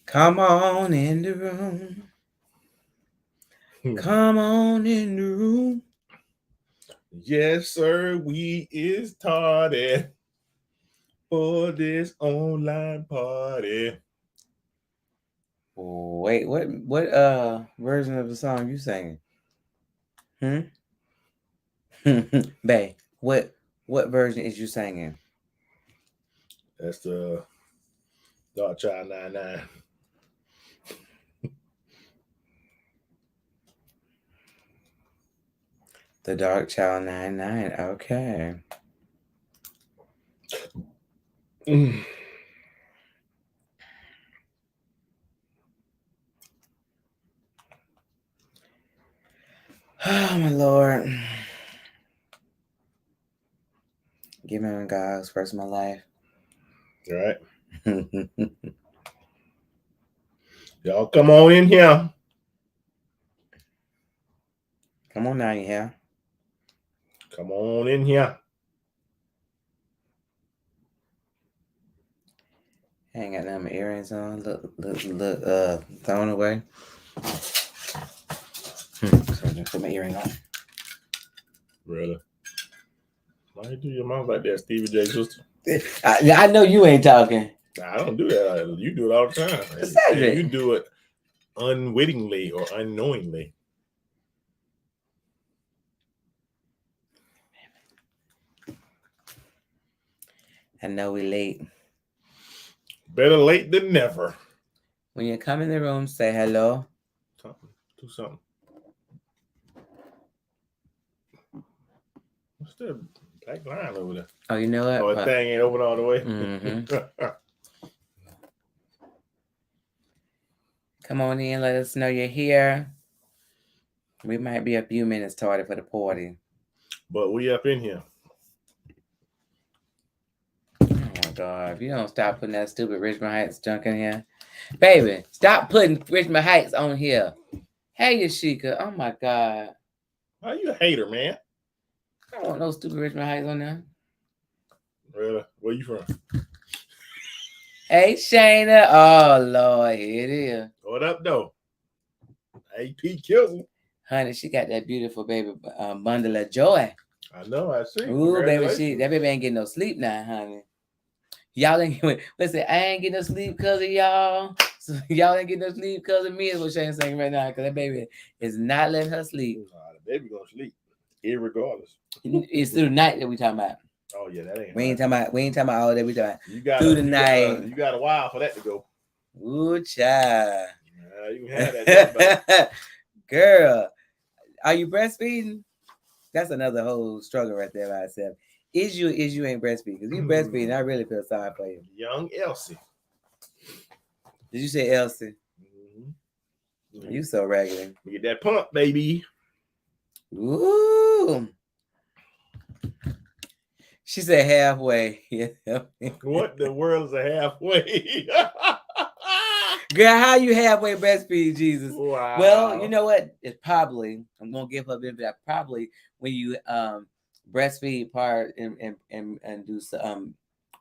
Come on in the room. Come on in the room. Yes, sir. We is tardy for this online party. Wait, what version of the song you singing? Bae, what version is you singing? That's the Dark Child 99. The Dark Child 99. Okay. Oh my Lord. Give me God's first in my life. Right. Y'all come on in here. Come on now, you here. Come on in here. I ain't got none of my earrings on. Look, thrown away. So I just put my earring on. Really? Why you do your mouth like that, Stevie J sister? I know you ain't talking. I don't do that. You do it all the time. Cedric. You do it unwittingly or unknowingly. I know we late. Better late than never. When you come in the room, say hello. Do something. What's that black line over there? Oh, you know what? Oh, that thing ain't open all the way. Mm-hmm. Come on in. Let us know you're here. We might be a few minutes tardy for the party. But we up in here. Oh my God. If you don't stop putting that stupid Richmond Heights junk in here. Baby, stop putting Richmond Heights on here. Hey, Yashika. Oh my God. Why you a hater, man? I don't want no stupid Richmond Heights on there. Really? Where you from? Hey, Shayna. Oh, Lord. Here it is. What up, though? AP Kilson. Honey, she got that beautiful baby bundle of joy. I know, I see. Ooh, baby, that baby ain't getting no sleep now, honey. Y'all ain't listen, I ain't getting no sleep because of y'all. So y'all ain't getting no sleep because of me is what Shane's saying right now. Because that baby is not letting her sleep. Nah, the baby gonna sleep, irregardless. It's through the night that we talking about. Oh yeah, that ain't. We ain't talking about all that. We talking about through the night. You got a while for that to go. Ooh, child. You can have that. Girl, are you breastfeeding? That's another whole struggle right there by itself. Is you ain't breastfeeding? Because you breastfeeding, I really feel sorry for you. Young Elsie. Did you say Elsie? Mm-hmm. You so raggedy. Get that pump, baby. Ooh. She said halfway. What the world is a halfway? Girl, how you halfway breastfeed, Jesus? Wow. Well, you know what? It's probably, I'm gonna give her a bit of that. Probably when you breastfeed part and do some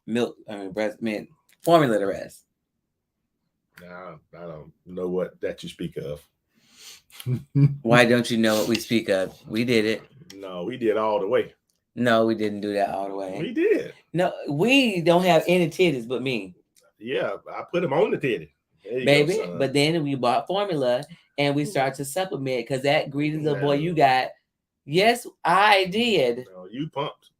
milk, breast milk formula the rest. No, I don't know what that you speak of. Why don't you know what we speak of? We did it. No, we did all the way. No, we didn't do that all the way. We did. No, we don't have any titties but me. Yeah, I put them on the titty. Baby, but then we bought formula and we started to supplement because that greedy little boy you got. Yes, I did. No, you pumped.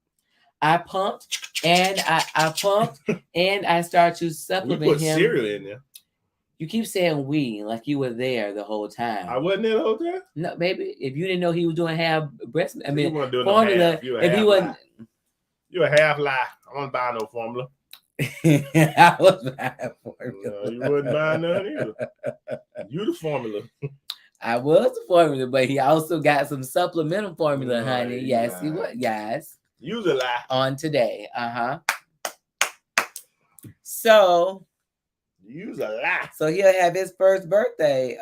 I pumped and I pumped and I started to supplement him. We put cereal in there. You keep saying we like you were there the whole time. I wasn't there the whole time. No, baby. If you didn't know he was doing half breast, I mean, formula. No if he wasn't, you a half lie. I wasn't buying no formula. I was buying formula. No, you wasn't buying none either. You the formula. I was the formula, but he also got some supplemental formula, honey. Yes, he was. Yes. You a lie. On today. So. You's a lie. So he'll have his first birthday.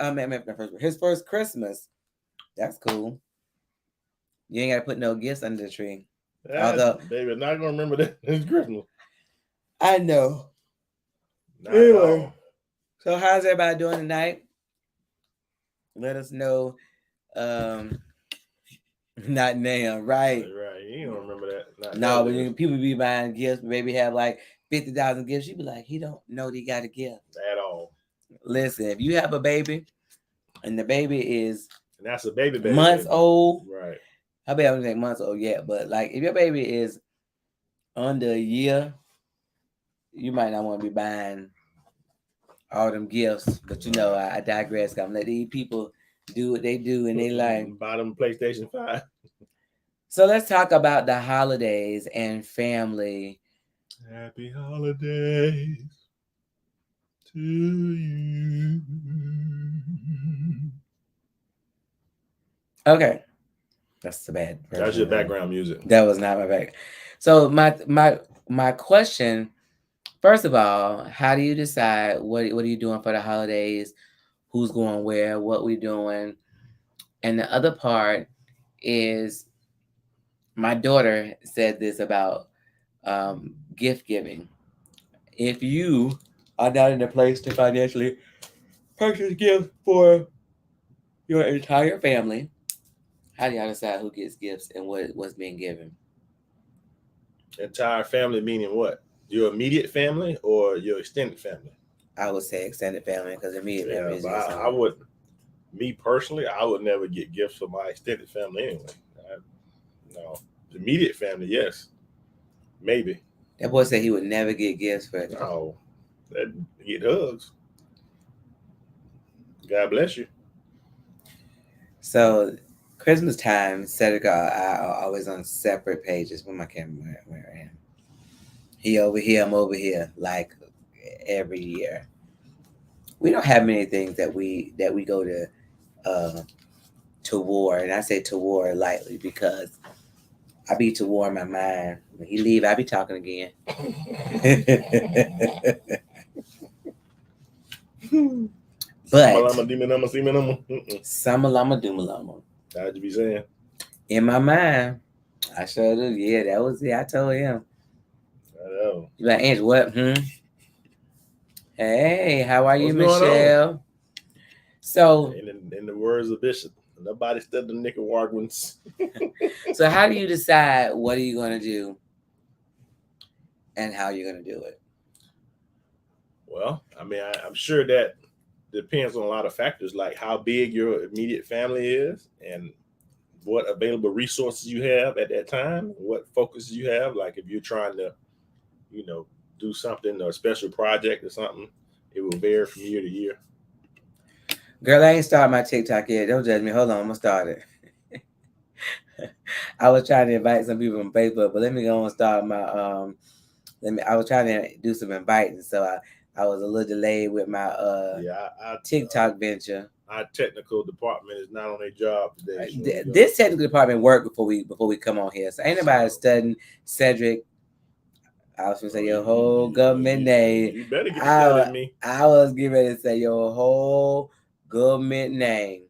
His first Christmas. That's cool. You ain't gotta put no gifts under the tree. Although baby, not gonna remember that it's Christmas. I know. Not at all. So how's everybody doing tonight? Let us know. Not now, right? Right. You ain't gonna remember that. Not No, that when is. people be buying gifts, maybe have like 50,000 gifts, you be like, he don't know that he got a gift. At all. Listen, if you have a baby and the baby is And that's a baby months old, Right. I bet I don't think months old yet, but like if your baby is under a year, you might not want to be buying all them gifts. But you know, I digress. I'm let these people do what they do in their life. Buy them PlayStation 5. So let's talk about the holidays and family. Happy holidays to you. Okay. That's the bad version. That's your background music. That was not my back. So my question, first of all, how do you decide what are you doing for the holidays? Who's going where? What we doing? And the other part is my daughter said this about gift giving. If you are not in a place to financially purchase gifts for your entire family, how do y'all decide who gets gifts and what's being given? Entire family meaning what? Your immediate family or your extended family? I would say extended family because immediate family is just I would. Me personally, I would never get gifts for my extended family anyway. No, immediate family, yes, maybe. That boy said he would never get gifts for. No, that get hugs. God bless you. So Christmas time, Cedric are always on separate pages. Where my camera? Where I am? He over here, I'm over here. Like every year, we don't have many things that we go to war, and I say to war lightly because I be to war in my mind. When he leave, I be talking again. But Samalama Dumalama. How'd you be saying? In my mind, I sure do. Yeah, that was it. I told him. I know. You like, Ange, what? Hey, how are you, What's going Michelle? So, in the words of Bishop, nobody studied the Nicaraguans. So how do you decide what are you going to do and how you're going to do it? Well, I mean, I'm sure that depends on a lot of factors, like how big your immediate family is and what available resources you have at that time, what focuses you have. Like if you're trying to, do something or a special project or something, it will vary from year to year. Girl, I ain't started my TikTok yet. Don't judge me. Hold on, I'm gonna start it. I was trying to invite some people on Facebook, but let me go and start my I was trying to do some inviting, so I was a little delayed with my TikTok venture. Our technical department is not on their job today. So this technical department worked before we come on here. So ain't nobody studying Cedric. I was gonna say your whole government name. You better get studying me. I was getting ready to say your whole government name.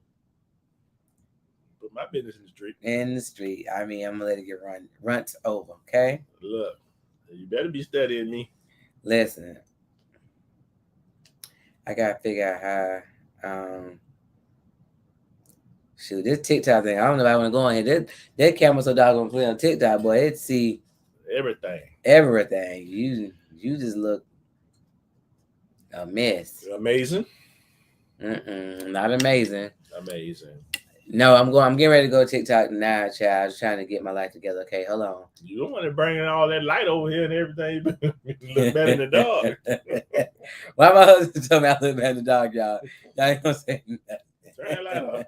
Put my business in the street. In the street. I mean, I'm gonna let it get runs over, okay? Look, you better be studying me. Listen, I gotta figure out how. Shoot, this TikTok thing. I don't know if I want to go on here. That camera so doggone clear on TikTok, boy. It see everything. Everything. You just look a mess. You're amazing. Not amazing. Amazing. No, I'm getting ready to go TikTok now, child. I was trying to get my life together. Okay, hold on. You don't want to bring in all that light over here and everything. You look better than the dog. Why my husband told me I look better than the dog, y'all? Y'all ain't gonna say nothing. Turn that light off.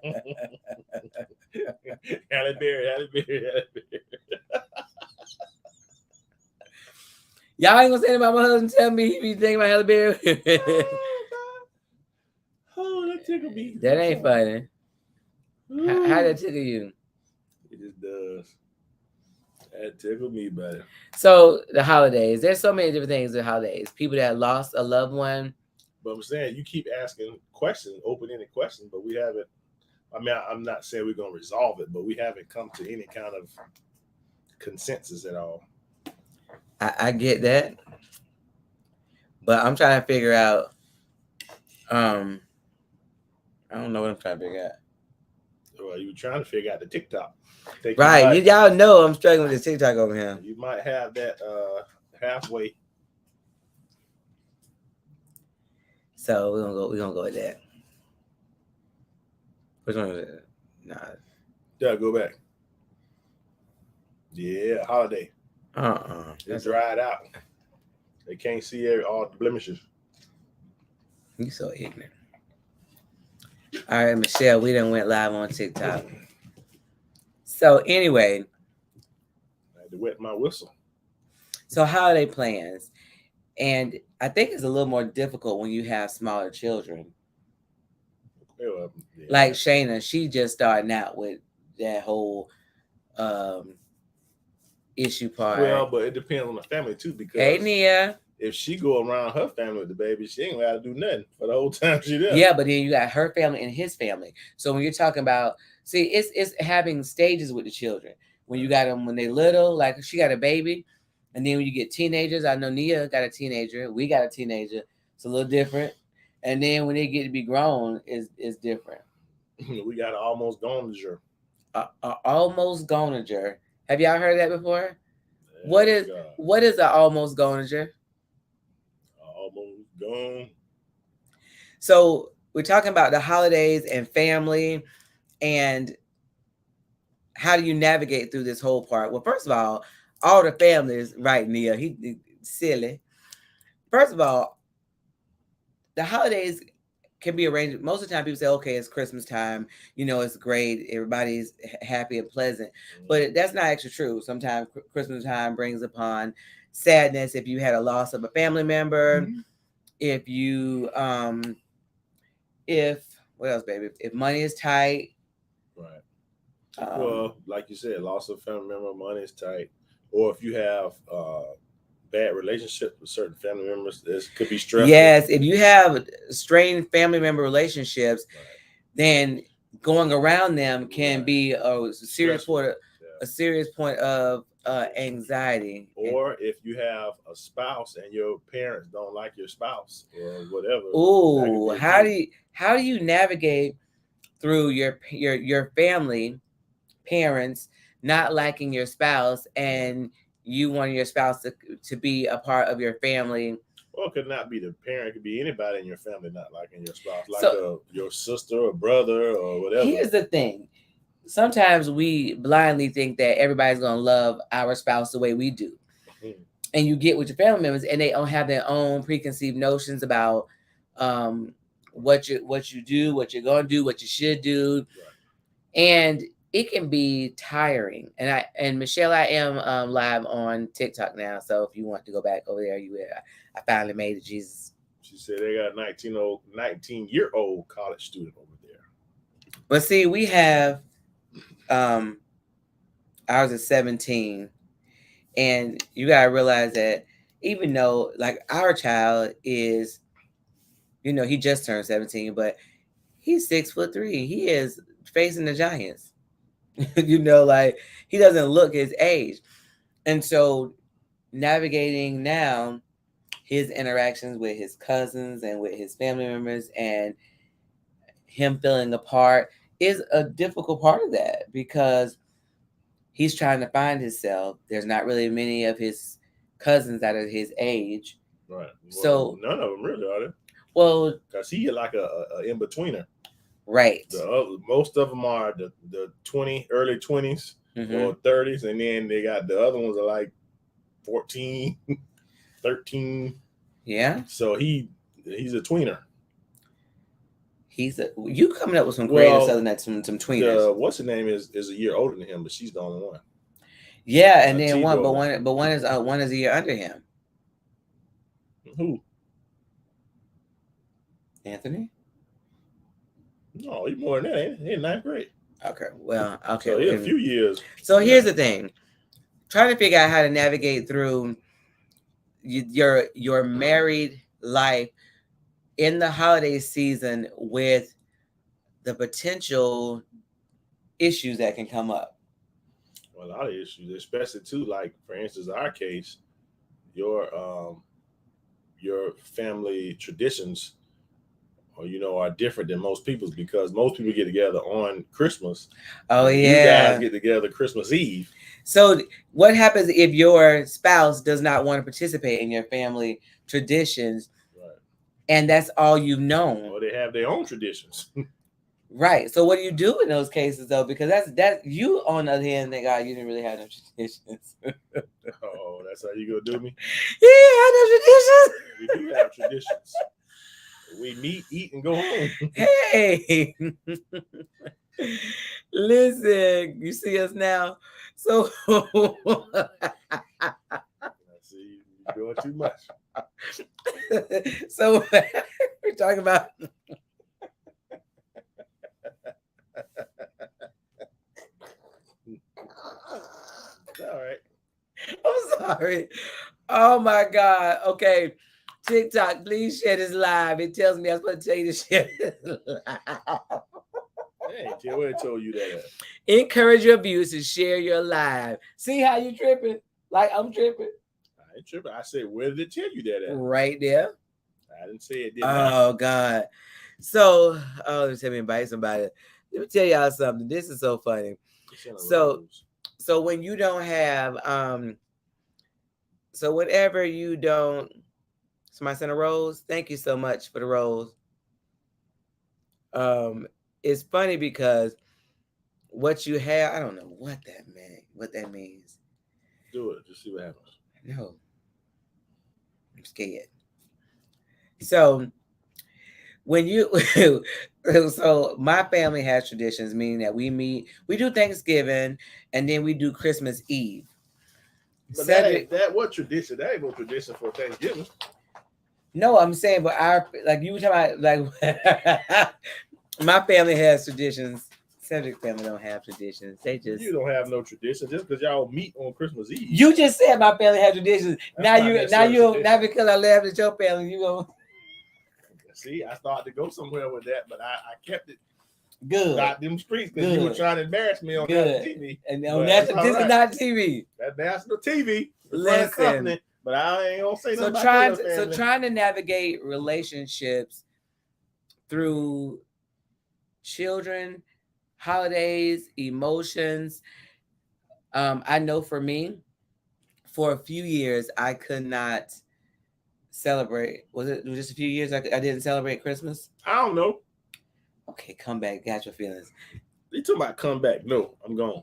Halle Berry. Y'all ain't gonna say anything about my husband tell me he be thinking about Halle Berry. Oh, that tickle me. That ain't funny. How that tickle you? It just does. That tickle me, buddy. So the holidays, there's so many different things with holidays. People that lost a loved one. But I'm saying you keep asking questions, open-ended questions, but we haven't. I mean, I'm not saying we're gonna resolve it, but we haven't come to any kind of consensus at all. I get that, but I'm trying to figure out. I don't know what I'm trying to figure out. Well, you were trying to figure out the TikTok. Think Right, y'all know I'm struggling with the TikTok over here. You might have that halfway. So we're gonna go with that. Which one is it? Nah. Yeah, go back. Yeah, holiday. It dried out. They can't see all the blemishes. You so ignorant. All right, Michelle, we done went live on TikTok. So anyway, I had to wet my whistle. So holiday plans, and I think it's a little more difficult when you have smaller children. Yeah. Like Shayna, she just starting out with that whole issue part. Well, but it depends on the family too, because hey Nia, if she go around her family with the baby, she ain't got to do nothing for the whole time she there. Yeah, but then you got her family and his family. So when you're talking about, see, it's having stages with the children. When you got them when they little, like she got a baby, and then when you get teenagers, I know Nia got a teenager, we got a teenager. It's a little different. And then when they get to be grown, is different. We got an almost gonager. Almost gonager. Have y'all heard that before? What is an almost gonager? Almost gone. So we're talking about the holidays and family, and how do you navigate through this whole part? Well, first of all the families, right, Nia? He silly. First of all, the holidays can be arranged. Most of the time, people say, "Okay, it's Christmas time. It's great. Everybody's happy and pleasant." But that's not actually true. Sometimes Christmas time brings upon sadness. If you had a loss of a family member, if you, what else, baby? If money is tight, right. Well, like you said, loss of family member, money is tight, or if you have bad relationship with certain family members, this could be stressful. Yes, if you have strained family member relationships, then going around them can be a serious point of anxiety. Or if you have a spouse and your parents don't like your spouse or whatever. Ooh, how do you navigate through your family, parents not liking your spouse, and you want your spouse to be a part of your family? Well, it could not be the parent. It could be anybody in your family not liking your spouse, like your sister or brother or whatever. Here's the thing. Sometimes we blindly think that everybody's going to love our spouse the way we do. Mm-hmm. And you get with your family members and they don't have their own preconceived notions about what you do, what you're going to do, what you should do. Right. And it can be tiring. And Michelle, I am live on TikTok now. So if you want to go back over there, you will. I finally made it, Jesus. She said they got a 19-year-old college student over there. But see, we have ours is 17. And you gotta realize that even though like our child is, he just turned 17, but he's 6'3". He is facing the giants. Like he doesn't look his age. And so navigating now his interactions with his cousins and with his family members and him feeling apart is a difficult part of that, because he's trying to find himself. There's not really many of his cousins that are his age. Right. Well, so none of them really are. Well, because he like a in-betweener. Right. Most of them are the early 20s or 30s, and then they got the other ones are like 14, 13. Yeah. So he's a tweener. You coming up with some creative stuff than that, some tweeners. What's her name is a year older than him, but she's the only one. Yeah, and then one is a year under him. Who? Anthony? No, he's more than that. Ain't he? He's in 9th grade. Okay. Well, okay. So a few years. So here's the thing. Trying to figure out how to navigate through your married life in the holiday season with the potential issues that can come up. a lot of issues, especially too, like for instance, our case, your family traditions or are different than most people's because most people get together on Christmas. Oh and you yeah. guys get together Christmas Eve. So what happens if your spouse does not want to participate in your family traditions, Right. and that's all you've known? Or they have their own traditions. Right. So what do you do in those cases though? Because that's you on the other hand, thank God you didn't really have no traditions. Oh, that's how you gonna do me? Yeah, I have no traditions. We do have traditions. We meet, eat, and go home. Hey, listen, you see us now. So I see you're doing too much. so we're talking about All right. I'm sorry. Oh my God. Okay. TikTok, please share this live. It tells me I'm supposed to tell you to share this live. Hey, where told you that? Encourage your viewers to share your live. See how you tripping? Like I'm tripping. I ain't tripping. I said, where did it tell you that at? Right there. I didn't say it did Oh not. God. So, let me tell me invite somebody. Let me tell y'all something. This is so funny. So when you don't have so whenever you don't, somebody sent a rose. Thank you so much for the rose. It's funny because what you have, I don't know what that means. Do it. Just see what happens. No. I'm scared. So when you so my family has traditions, meaning that we do Thanksgiving and then we do Christmas Eve. But that what tradition? That ain't no tradition for Thanksgiving. No, I'm saying, but like you were talking about, like my family has traditions. Cedric family don't have traditions. They just You don't have no tradition just because y'all meet on Christmas Eve. You just said my family had traditions. That's Now because I laughed at your family, you go. See, I started to go somewhere with that, but I kept it good. Not them streets because you were trying to embarrass me on good. national TV. And this is not TV. That's national TV. Listen, company, but I ain't gonna say nothing so trying to navigate relationships through children, holidays, emotions. I know for me, for a few years, I could not celebrate. Was it just a few years I didn't celebrate Christmas? I don't know. Okay, come back. Got your feelings. You talking about come back? No, I'm gone.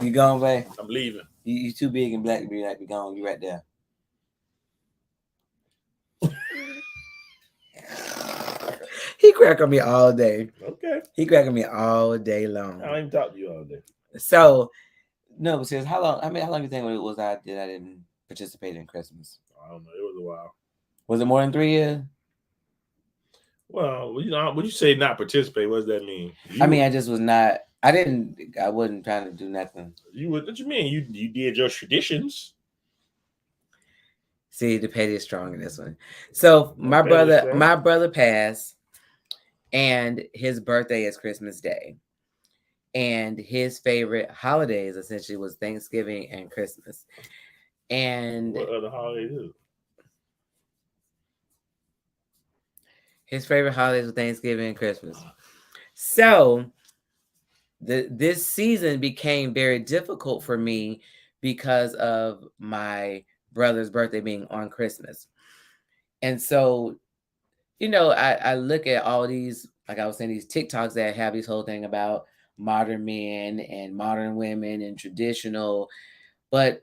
You gone, babe? I'm leaving. You too big and black to be like, be gone. You right there. He crack on me all day. Okay. He cracking me all day long. I don't even talk to you all day. So, no, but seriously, how long do you think it was I didn't participate in Christmas? I don't know. It was a while. Was it more than 3 years? Well, when you say not participate, what does that mean? I just was not. I wasn't trying to do nothing. What you mean? You did your traditions. See, the petty is strong in this one. So my brother passed, and his birthday is Christmas Day, and his favorite holidays essentially was Thanksgiving and Christmas. And what other holidays is it? His favorite holidays were Thanksgiving and Christmas. So this season became very difficult for me because of my brother's birthday being on Christmas. And so, I look at all these, like I was saying, these TikToks that have this whole thing about modern men and modern women and traditional, but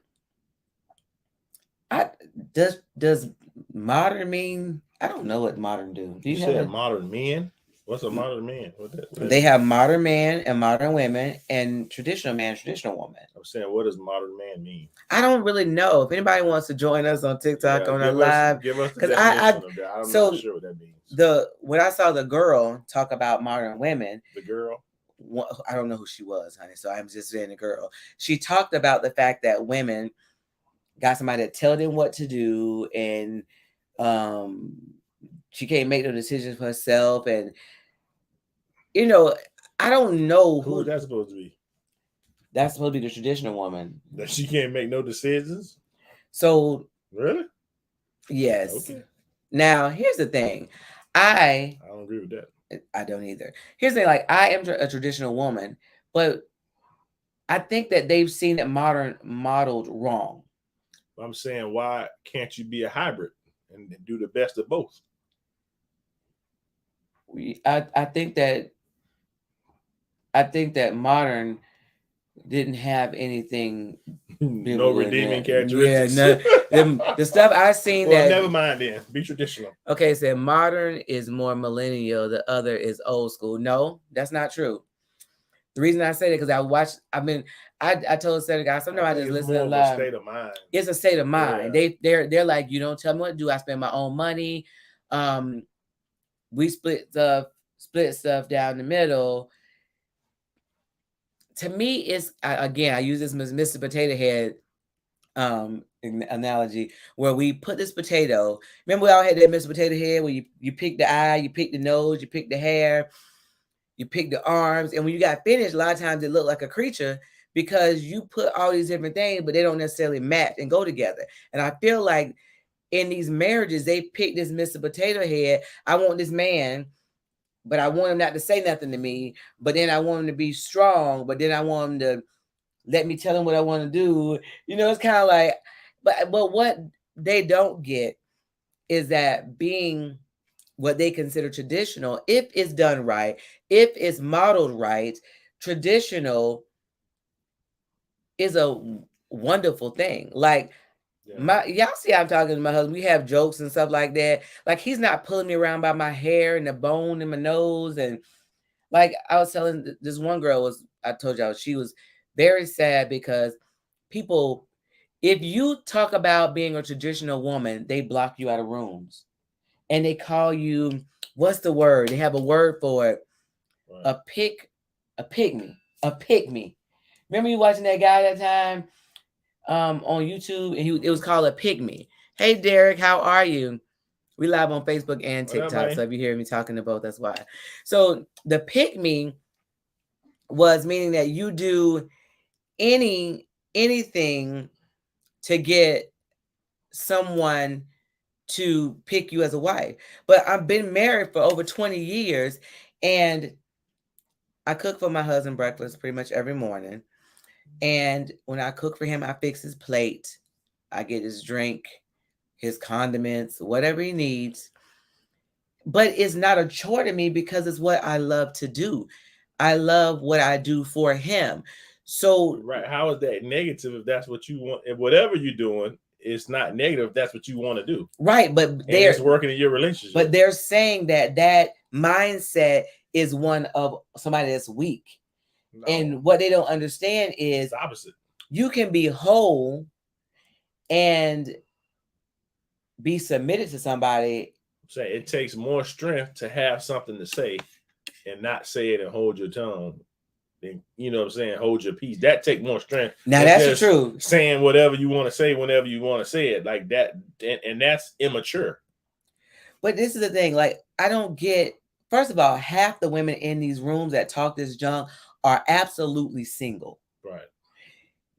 does modern mean? I don't know what modern do. You said modern men? What's a modern man? They have modern man and modern women and traditional man, traditional woman. I'm saying, what does modern man mean? I don't really know. If anybody wants to join us on TikTok on our live, give us the definition of that. I'm not sure what that means. When I saw the girl talk about modern women, the girl, I don't know who she was, honey. So I'm just saying the girl. She talked about the fact that women got somebody to tell them what to do, and she can't make no decisions for herself, and I don't know who is that supposed to be. That's supposed to be the traditional woman. That she can't make no decisions? So Really? yes. Okay. Now here's the thing. I don't agree with that. I don't either. Here's the thing, like I am a traditional woman, but I think that they've seen it modeled wrong. I'm saying, why can't you be a hybrid and do the best of both? I think that modern didn't have anything. No redeeming Yeah, characteristics. the stuff I've seen Well, that. never mind then. Be traditional. Okay, so modern is more millennial. The other is old school. No, that's not true. The reason I say that because I told Cedric, sometimes I just listen to live. State of mind. It's a state of mind. Yeah. They're like, you don't tell me what to do. I spend my own money. We split stuff down the middle. To me, it's again, I use this as Mr. Potato Head analogy where we put this potato. Remember, we all had that Mr. Potato Head where you pick the eye, you pick the nose, you pick the hair, you pick the arms, and when you got finished, a lot of times it looked like a creature because you put all these different things, but they don't necessarily match and go together. And I feel like in these marriages, they pick this Mr. Potato Head. I want this man, but I want him not to say nothing to me. But then I want him to be strong. But then I want him to let me tell him what I want to do. You know, it's kind of like, but what they don't get is that being what they consider traditional, if it's done right, if it's modeled right, traditional is a wonderful thing. Like y'all see I'm talking to my husband. We have jokes and stuff like that. Like he's not pulling me around by my hair and the bone in my nose. And like I was telling this one girl I told y'all she was very sad because people, if you talk about being a traditional woman, they block you out of rooms. And they call you, what's the word? They have a word for it. Right. A pygmy. Remember you watching that guy that time on YouTube, and it was called a pygmy. Hey Derek, how are you? We live on Facebook and TikTok, so if you hear me talking to both, that's why. So the pygmy was meaning that you do anything to get someone to pick you as a wife. But I've been married for over 20 years and I cook for my husband breakfast pretty much every morning. And when I cook for him, I fix his plate. I get his drink, his condiments, whatever he needs. But it's not a chore to me because it's what I love to do. I love what I do for him. So right, how is that negative if that's what you want? If whatever you're doing, it's not negative if that's what you want to do. Right, but it's working in your relationship. But they're saying that mindset is one of somebody that's weak. No. And what they don't understand is it's the opposite. You can be whole and be submitted to somebody. Say it takes more strength to have something to say and not say it and hold your tongue. And, you know what I'm saying? Hold your peace. That take more strength. Now that's true. Saying whatever you want to say whenever you want to say it like that. And that's immature. But this is the thing. Like, I don't get, first of all, half the women in these rooms that talk this junk are absolutely single. Right.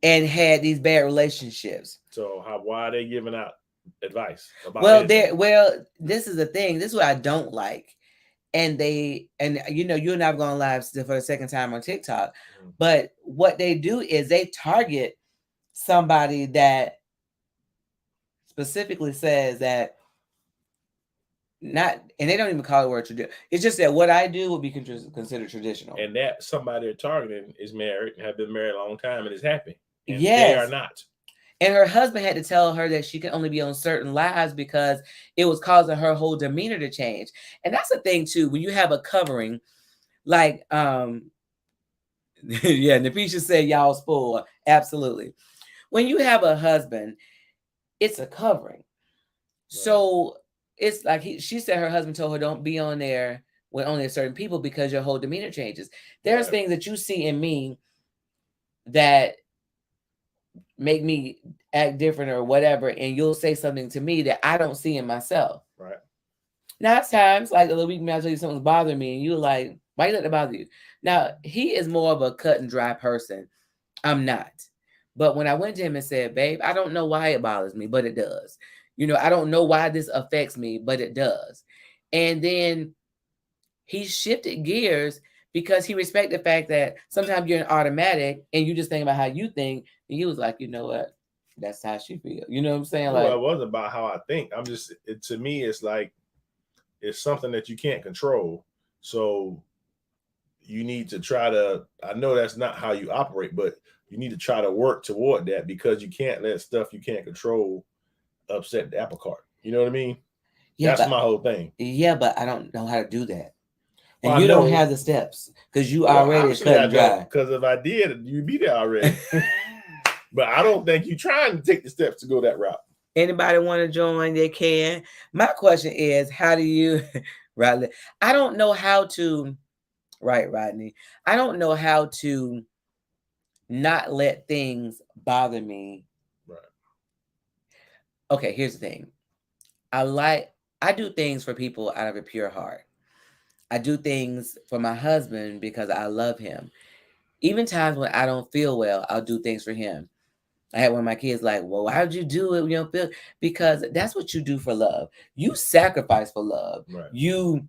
And had these bad relationships. So why are they giving out advice about this is the thing. This is what I don't like. And you and I have gone live for the second time on TikTok. Mm-hmm. But what they do is they target somebody that specifically says that and they don't even call it word traditional. It's just that what I do would be considered traditional. And that somebody they're targeting is married and have been married a long time and is happy. And yes. They are not. And her husband had to tell her that she can only be on certain lives because it was causing her whole demeanor to change. And that's the thing too, when you have a covering, like yeah, Napisha said y'all spoil. Absolutely. When you have a husband, it's a covering. Right. So it's like she said her husband told her don't be on there with only certain people because your whole demeanor changes. There's things that you see in me that make me act different or whatever, and you'll say something to me that I don't see in myself. Right. Now, at times, like the week I tell you something's bothering me, and you're like, why you let it bother you? Now, he is more of a cut and dry person. I'm not. But when I went to him and said, babe, I don't know why it bothers me, but it does. I don't know why this affects me, but it does. And then he shifted gears because he respected the fact that sometimes you're an automatic and you just think about how you think. And he was like, you know what? That's how she feels. You know what I'm saying? Well, Like, it wasn't about how I think. To me, it's like, it's something that you can't control. So you need to try to, I know that's not how you operate, but you need to try to work toward that, because you can't let stuff you can't control upset the apple cart. You know what I mean? yeah, That's my whole thing. yeah, but I don't know how to do that. And Well, you don't have the steps because you already obviously cut and dry. Because if I did, you'd be there already. But I don't think you're trying to take the steps to go that route. Anybody want to join, they can. My question is, how do you, Rodney? I don't know how to, right, Rodney? I don't know how to not let things bother me. Right. Okay, here's the thing. I do things for people out of a pure heart. I do things for my husband because I love him. Even times when I don't feel well, I'll do things for him. I had one of my kids like, well, why would you do it when you don't feel? Because that's what you do for love. You sacrifice for love. Right. You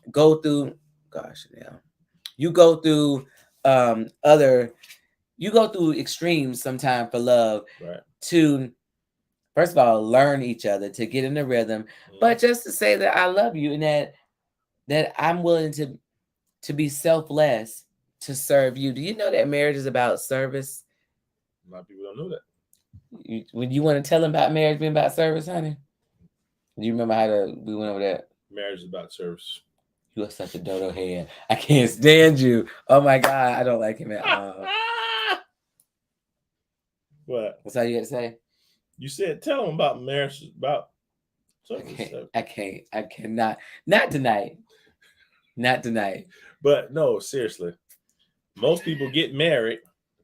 go through, you go through you go through extremes sometimes for love. Right. To, first of all, learn each other, to get in the rhythm, but just to say that I love you and that I'm willing to be selfless to serve you. Do you know that marriage is about service? A lot of people don't know that. When you want to tell them about marriage being about service, honey? Do you remember how we went over that? Marriage is about service. You are such a dodo head. I can't stand you. Oh my God, I don't like him at all. What? What's all you got to say? You said tell them about marriage, about service. I cannot. Not tonight. Not tonight. But no, seriously. Most people get married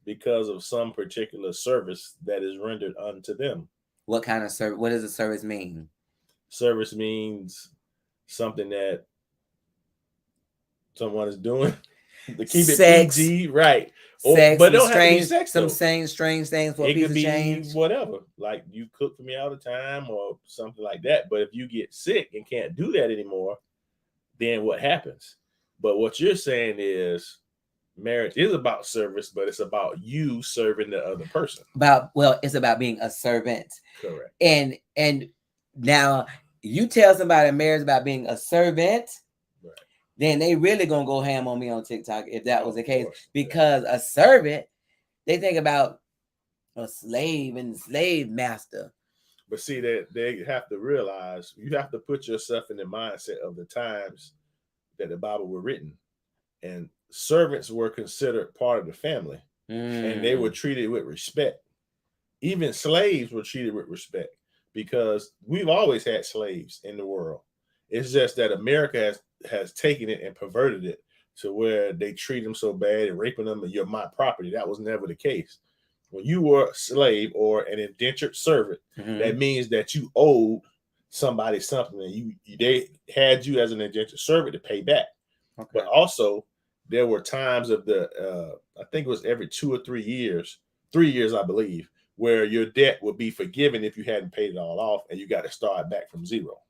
because of some particular service that is rendered unto them. What kind of service? What does a service mean? Service means something that someone is doing to keep sex, it PG, right? Sex, but don't have to be sex. Some strange things for a piece of change. Whatever. Like you cook for me all the time or something like that. But if you get sick and can't do that anymore, then what happens? But what you're saying is marriage is about service, but it's about you serving the other person. It's about being a servant. Correct. And now you tell somebody marriage is about being a servant, right, then they really gonna go ham on me on TikTok if that was the case. Because a servant, they think about a slave and slave master. But see, that they have to realize, you have to put yourself in the mindset of the times that the Bible were written, and servants were considered part of the family, and they were treated with respect. Even slaves were treated with respect, because we've always had slaves in the world. It's just that America has taken it and perverted it to where they treat them so bad and raping them, and you're my property. That was never the case. When you were a slave or an indentured servant, that means that you owed somebody something, and they had you as an indentured servant to pay back. Okay. But also, there were times of I think it was every 2 or 3 years, 3 years, I believe, where your debt would be forgiven if you hadn't paid it all off, and you got to start back from zero.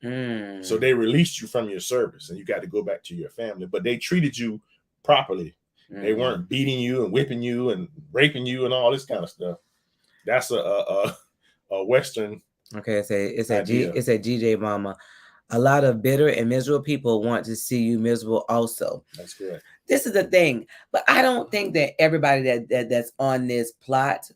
So they released you from your service, and you got to go back to your family. But they treated you properly. They weren't beating you and whipping you and raping you and all this kind of stuff. That's a Western. Okay, it's a GJ Mama. A lot of bitter and miserable people want to see you miserable also. That's correct. This is the thing, but I don't think that everybody that's on this plot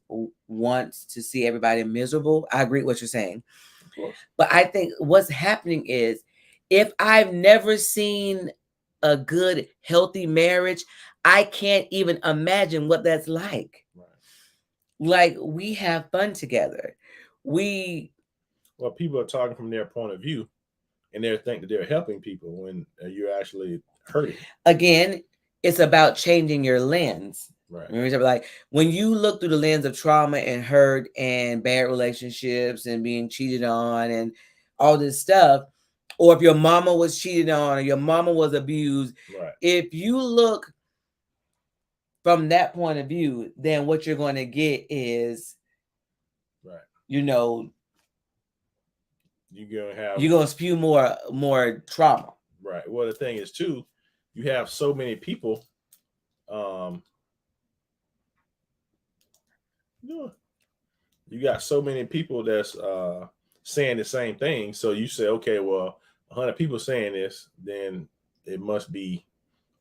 wants to see everybody miserable. I agree with what you're saying. Of course. But I think what's happening is, if I've never seen a good, healthy marriage, I can't even imagine what that's like. Right. Like, we have fun together. Well, people are talking from their point of view, and they think that they're helping people when you're actually hurting. Again, it's about changing your lens. Right. Like, when you look through the lens of trauma and hurt and bad relationships and being cheated on and all this stuff, or if your mama was cheated on or your mama was abused, right, if you look from that point of view, then what you're going to get is, right. you know, You're gonna have you're going to spew more trauma. right. Well, the thing is too, you have so many people. You got so many people that's saying the same thing. So you say, okay, well, 100 people saying this, then it must be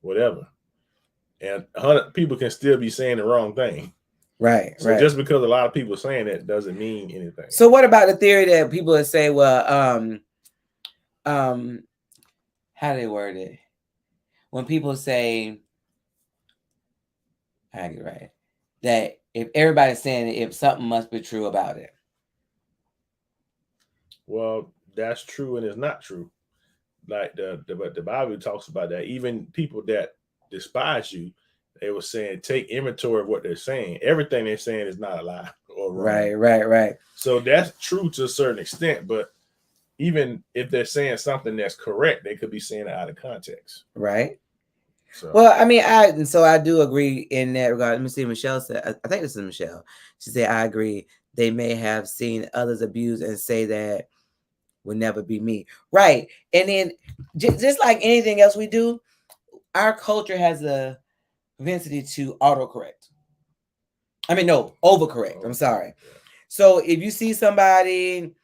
whatever. And 100 people can still be saying the wrong thing. Right. So just because a lot of people saying it doesn't mean anything. So what about the theory that people would say, well, how do they word it? When people say, I get right, that if everybody's saying it, if something must be true about it. Well, that's true and it's not true. Like the Bible talks about that. Even people that despise you, they were saying take inventory of what they're saying. Everything they're saying is not a lie or wrong. Right. So that's true to a certain extent, but even if they're saying something that's correct, they could be saying it out of context. Right. So, well, I mean, I do agree in that regard. Let me see. Michelle said, I think this is Michelle. She said, I agree. They may have seen others abuse and say that would never be me. Right. And then just like anything else we do, our culture has a propensity to autocorrect. I mean, no, overcorrect. I'm sorry. So if you see somebody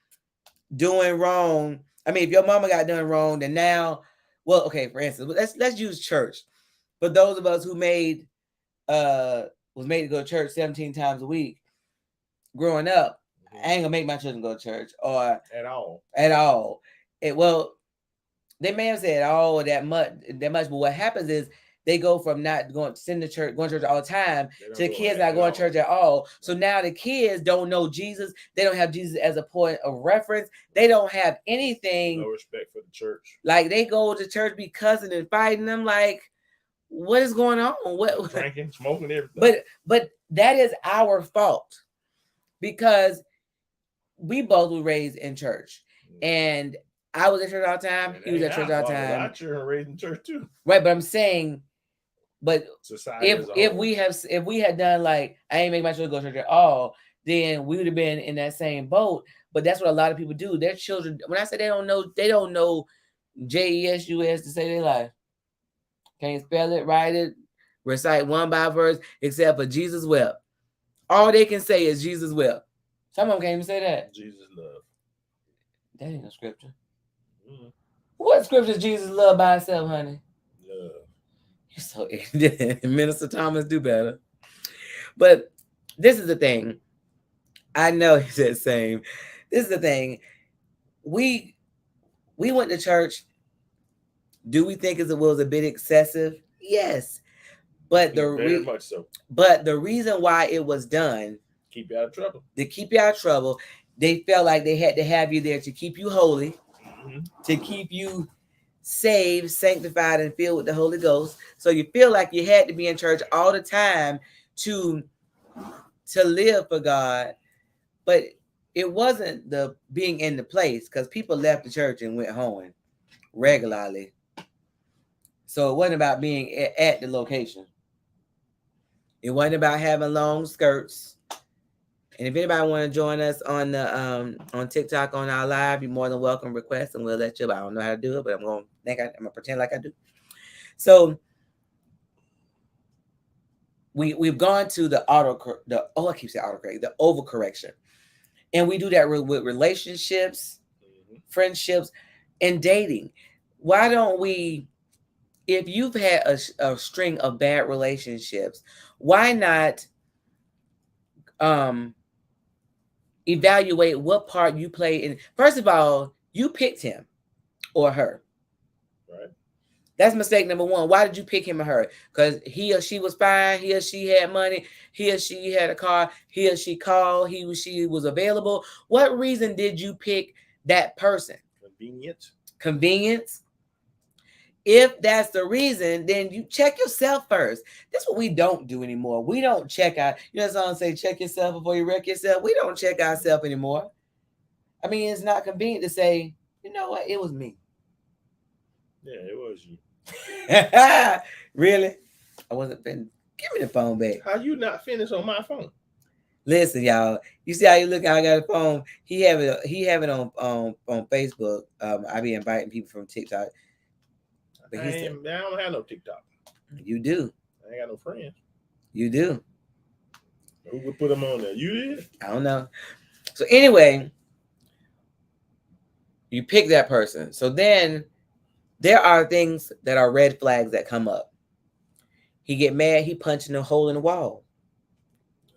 doing wrong, I mean, if your mama got done wrong, then now, well, okay, for instance, let's use church. For those of us who was made to go to church 17 times a week growing up, I ain't gonna make my children go to church or at all. Well, they may have said all that much, but what happens is they go from not going to church all the time to the kids not going to church at all. So now the kids don't know Jesus. They don't have Jesus as a point of reference. They don't have anything. No respect for the church. Like they go to church be cussing and fighting them. Like, what is going on? What drinking, smoking, everything. But that is our fault because we both were raised in church, and I was at church all the time. He was at church all the time. Our children raised in church too. Right, but I'm saying, but society if we had done like I ain't make my children go to church at all, then we would have been in that same boat. But that's what a lot of people do. Their children, when I say they don't know Jesus to say their life. Can't spell it, write it, recite one by verse, except for Jesus wept. All they can say is Jesus wept. Some of them can't even say that. Jesus love. That ain't no scripture. Mm-hmm. What scripture is Jesus love by himself, honey? Love. You're so ignorant. Minister Thomas, do better. But this is the thing. I know he said same. This is the thing. We went to church. Do we think it was a bit excessive? Yes. But very much so. But the reason why it was done, keep you out of trouble. To keep you out of trouble, they felt like they had to have you there to keep you holy, to keep you saved, sanctified, and filled with the Holy Ghost. So you feel like you had to be in church all the time to live for God. But it wasn't the being in the place, because people left the church and went home regularly. So it wasn't about being at the location. It wasn't about having long skirts. And if anybody want to join us on the on TikTok on our live, you're more than welcome. Request, and we'll let you. I don't know how to do it, but I'm gonna pretend like I do. So we've gone to the overcorrection, and we do that with relationships, friendships, and dating. Why don't we? If you've had a string of bad relationships, why not evaluate what part you played in? First of all, you picked him or her. Right. That's mistake number one. Why did you pick him or her? Because he or she was fine. He or she had money. He or she had a car. He or she called. He or she was available. What reason did you pick that person? Convenience. If that's the reason, then you check yourself first. That's what we don't do anymore. We don't check out. You know, someone say, check yourself before you wreck yourself. We don't check ourselves anymore. I mean, it's not convenient to say, you know what, it was me. Yeah, it was you. Really? I wasn't been Give me the phone back. How you not finished on my phone? Listen, y'all. You see how you look? I got a phone. He have it on Facebook. I be inviting people from TikTok. But I don't have no TikTok. You do. I ain't got no friends. You do. Who would put them on there? You did? I don't know. So anyway, you pick that person. So then there are things that are red flags that come up. He get mad. He punching a hole in the wall.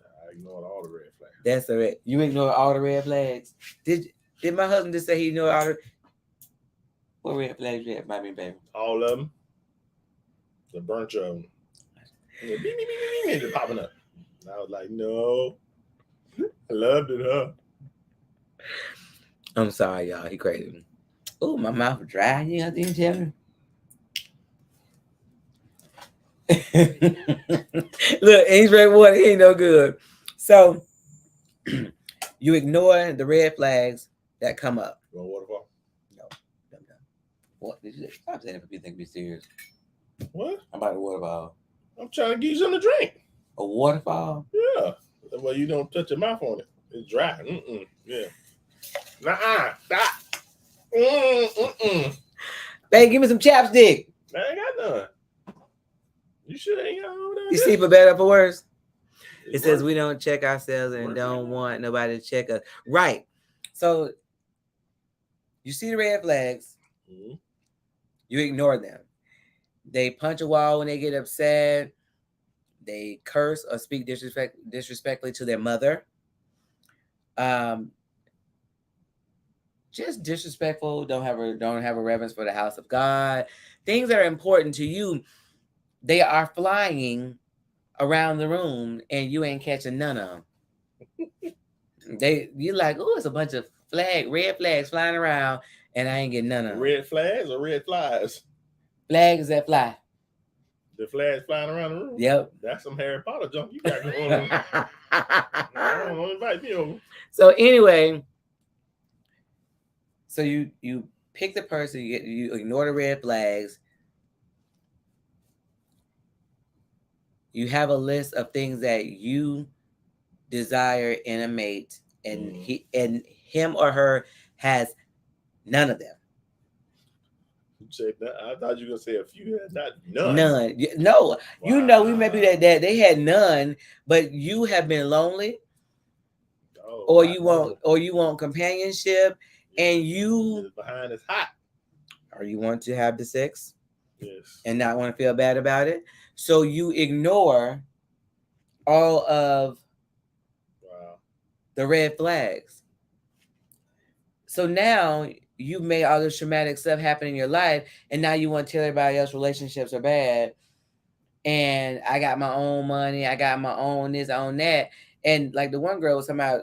I ignored all the red flags. That's the red. You ignore all the red flags. Did my husband just say he ignored all the? What red flags you have by me, baby? All of them. The bunch of them. Beep, beep, beep, beep, beep, popping up. And I was like, no. I loved it, huh? I'm sorry, y'all. He crazy. Oh, my mouth dry. You got to tell me. Look, he's red water. He ain't no good. So you ignore the red flags that come up. You want waterfall? No. What did you say? Stop saying it for people think be serious. What? I'm about a waterfall. I'm trying to give you something to drink. A waterfall? Yeah. That way you don't touch your mouth on it. It's dry. Yeah. Nuh-uh. Stop. Hey, give me some chapstick. I ain't got none. You sure ain't got all that? You see, for better or for worse? It says we don't check ourselves and don't want nobody to check us. Right. So you see the red flags. Mm-hmm. You ignore them. They punch a wall when they get upset. They curse or speak disrespectfully to their mother. Just disrespectful. Don't have a reverence for the house of God. Things that are important to you, they are flying around the room, and you ain't catching none of them. You like, oh, it's a bunch of red flags flying around, and I ain't getting none of them. Red flags or red flies? Flags that fly. The flags flying around the room? Yep. That's some Harry Potter junk you got going on. Don't invite me over. So anyway, so you pick the person, you ignore the red flags. You have a list of things that you desire in a mate, and him or her has none of them. I thought you were gonna say a few. Not none. None. No. Wow. You know, we may be that they had none, but you have been lonely, or you want companionship, and you behind is hot, or you want to have the sex, yes, and not want to feel bad about it. So you ignore all of the red flags. So now you made all this traumatic stuff happen in your life, and now you want to tell everybody else relationships are bad. And I got my own money. I got my own this, I own that. And like the one girl was talking about,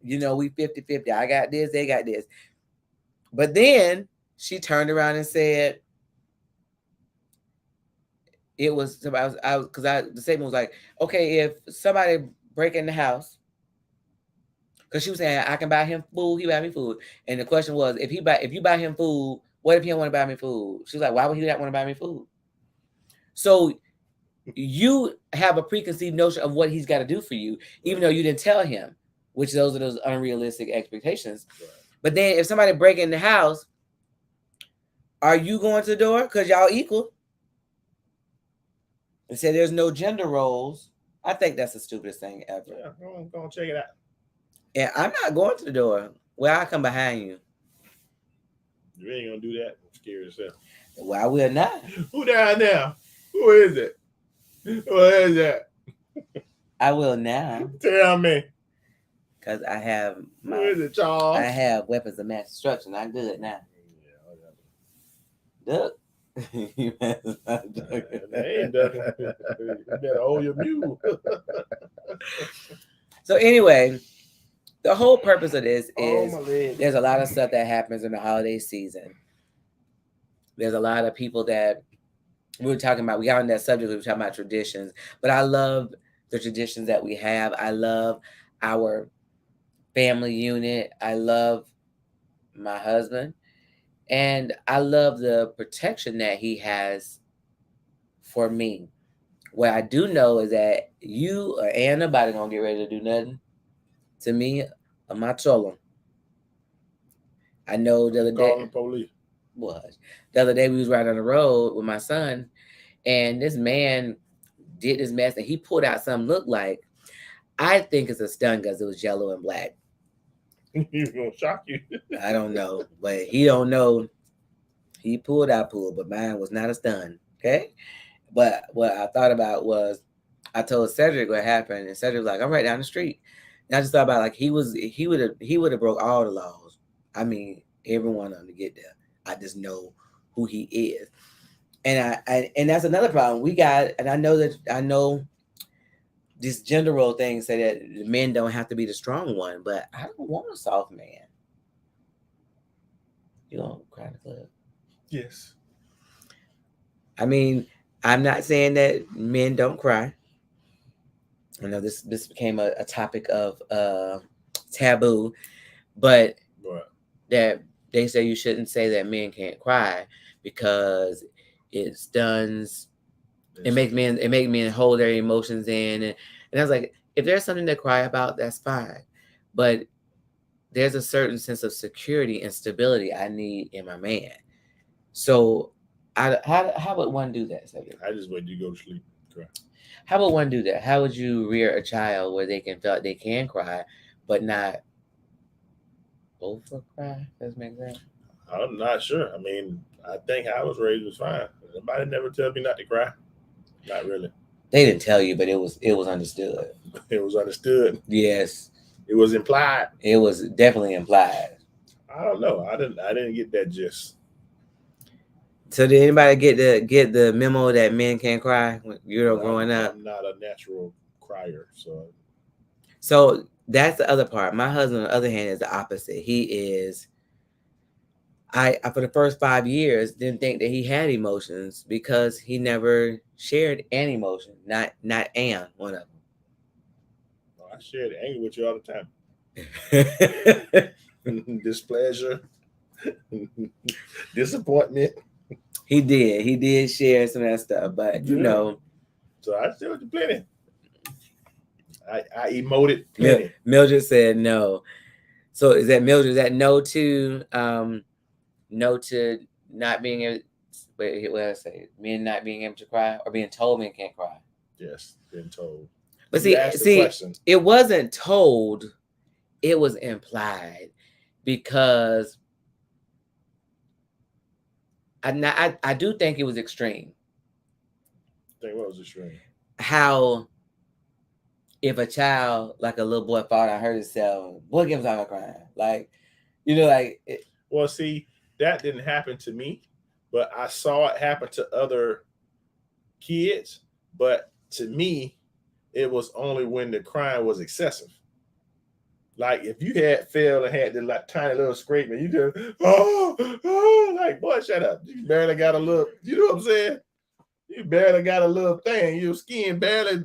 we 50-50. I got this, they got this. But then she turned around and said, it was because the statement was like, okay, if somebody break in the house, because she was saying I can buy him food, he buy me food, and the question was, if you buy him food, what if he don't want to buy me food? She was like, why would he not want to buy me food? So you have a preconceived notion of what he's got to do for you, even though you didn't tell him, which those are those unrealistic expectations. Right. But then if somebody break in the house, are you going to the door because y'all equal? And say there's no gender roles. I think that's the stupidest thing ever. Yeah, go check it out. And I'm not going to the door. Well, I'll come behind you. You ain't gonna do that. Scare yourself. Well, I will not. Who down there? Who is it? What is that? I will now. Tell me. Because I have Who is it, Charles? I have weapons of mass destruction. I'm good now. Duck. You ain't ducking. You better hold your mule. So anyway, the whole purpose of this is there's a lot of stuff that happens in the holiday season. There's a lot of people that we were talking about. We got on that subject. We were talking about traditions, but I love the traditions that we have. I love our family unit. I love my husband, and I love the protection that he has for me. What I do know is that you or ain't nobody gonna get ready to do nothing to me or my cholo. I know the other Calling day the police. we was riding on the road with my son, and this man did this mess, and he pulled out something looked like, I think it's a stun gun. It was yellow and black. He's gonna shock you. I don't know, but he don't know. He pulled out, but mine was not a stun. Okay, but what I thought about was, I told Cedric what happened, and Cedric was like, "I'm right down the street." And I just thought about, like, he would have broke all the laws. I mean, every one of them to get there. I just know who he is, and and that's another problem we got. And I know this gender role thing say that men don't have to be the strong one, but I don't want a soft man. You gonna cry in the club? Yes. I mean, I'm not saying that men don't cry. I know this became a topic of taboo, but Right. that they say you shouldn't say that men can't cry because it stuns. It makes men hold their emotions in, and I was like, if there's something to cry about, that's fine, but there's a certain sense of security and stability I need in my man. So, how would one do that, Cedric? I just wait you go to sleep. Cry. How would one do that? How would you rear a child where they can feel like they can cry, but not over cry? Does that make sense? I'm not sure. I mean, I think how I was raised was fine. Nobody never tell me not to cry. Not really. They didn't tell you, but it was understood. It was understood. Yes. It was implied. It was definitely implied. I don't know. I didn't get that gist. So did anybody get the memo that men can't cry when you're growing up? I'm not a natural crier, So that's the other part. My husband, on the other hand, is the opposite. He is. I for the first 5 years didn't think that he had emotions because he never shared an emotion. Not one of I shared anger with you all them. Displeasure, disappointment. He did share some of that stuff, but you know. So I still do plenty. I emoted plenty. Mildred said no. So is that Mildred? Is that no to not being able? Wait, what did I say? Men not being able to cry, or being told men can't cry? Yes, been told. But see, it wasn't told; it was implied, because I do think it was extreme. I think what was extreme? How if a child, like a little boy, thought I hurt himself, boy gives out crying, like, you know, like. Well, see, that didn't happen to me, but I saw it happen to other kids. But to me, it was only when the crying was excessive. Like if you had failed and had the like tiny little scraping, you just like, boy, shut up. You barely got a little, you know what I'm saying? You barely got a little thing. Your skin barely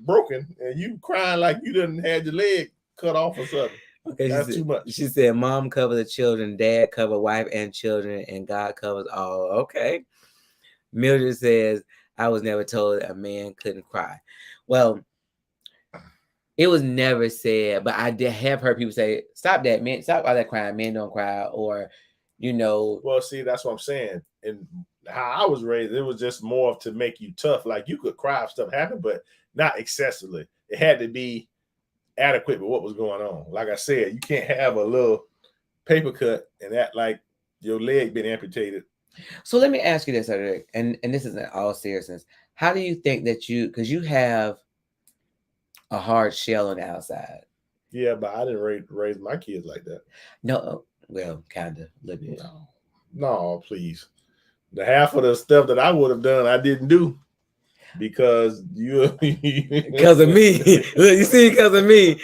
broken, and you crying like you didn't have your leg cut off or something. Okay, that's too much. She said, "Mom cover the children, Dad cover wife and children, and God covers all." Okay. Mildred says, "I was never told a man couldn't cry." Well, it was never said, but I did have heard people say, "Stop that, man! Stop all that crying. Men don't cry," or, you know. Well, see, that's what I'm saying. And how I was raised, it was just more to make you tough. Like you could cry if stuff happened, but not excessively. It had to be adequate with what was going on. Like I said, you can't have a little paper cut and act like your leg been amputated. So let me ask you this, Eric, and this is in all seriousness. How do you think that because you have a hard shell on the outside? Yeah, but I didn't raise my kids like that. No, well, kind of, a little bit. No, please. The half of the stuff that I would have done, I didn't do. Because because of me. You see, because of me.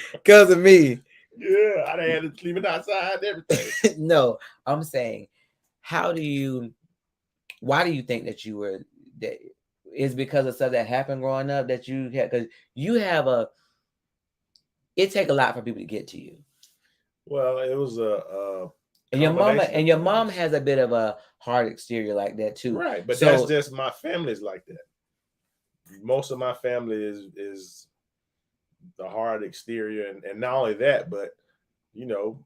Yeah, I had to sleep outside and everything. No, I'm saying, why do you think that you were that? Is because of stuff that happened growing up that you had, because you have it take a lot for people to get to you. Well, it was and your mom has a bit of a hard exterior like that too. Right, but that's just my family's like that. most of my family is the hard exterior, and not only that, but you know,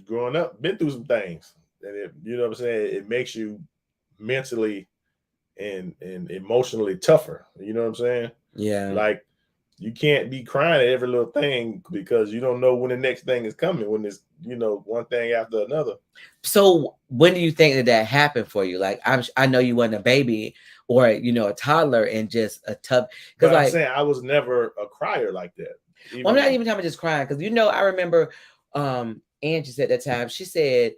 growing up, been through some things, and you know what I'm saying. It makes you mentally and emotionally tougher. You know what I'm saying? Yeah. Like you can't be crying at every little thing because you don't know when the next thing is coming. When it's one thing after another. So when do you think that happened for you? Like I know you wasn't a baby or a toddler and just a tough. But like, I'm saying I was never a crier like that. Well, I'm not even talking about just crying because I remember Angie said that time, she said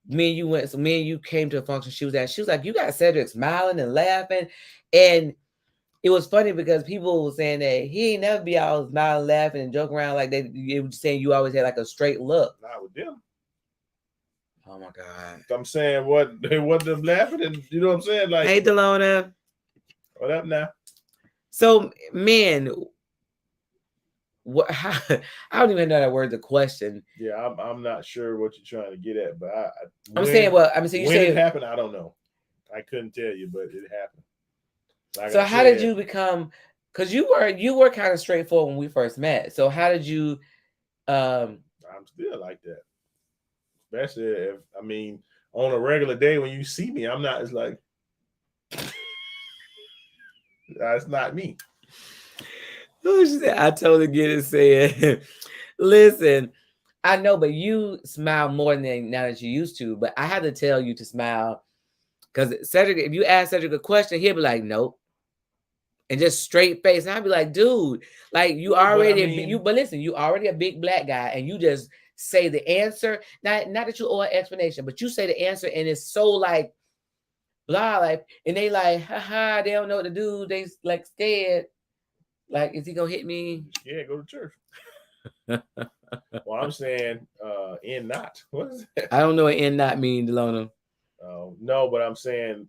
me and you came to a function she was at. She was like, you got Cedric smiling and laughing. And it was funny because people were saying that he ain't never be all smiling, laughing, and joking around like they were saying you always had like a straight look. Not with them. Oh my God. I'm saying what them laughing, and you know what I'm saying? Like, hey Delona. What up now? So men, what? I don't even know that word's a question. Yeah, I'm not sure what you're trying to get at, but I'm saying what so when it happened, I don't know. I couldn't tell you, but it happened. Like so how did you become? Because you were kind of straightforward when we first met. So how did you? I'm still like that, especially if on a regular day when you see me, I'm not. It's like that's not me. I totally get it. Saying, listen, I know, but you smile more than now that you used to. But I had to tell you to smile because Cedric, if you ask Cedric a question, he'll be like, nope. And just straight face. And I'd be like, dude, like you already, but listen, you already a big black guy and you just say the answer. Not that you owe an explanation, but you say the answer and it's so like blah, like, and they like, haha, they don't know what to do. They like scared. Like, is he gonna hit me? Yeah, go to church. Well, I'm saying in not. What is that? I don't know what in not mean, Delona. No, but I'm saying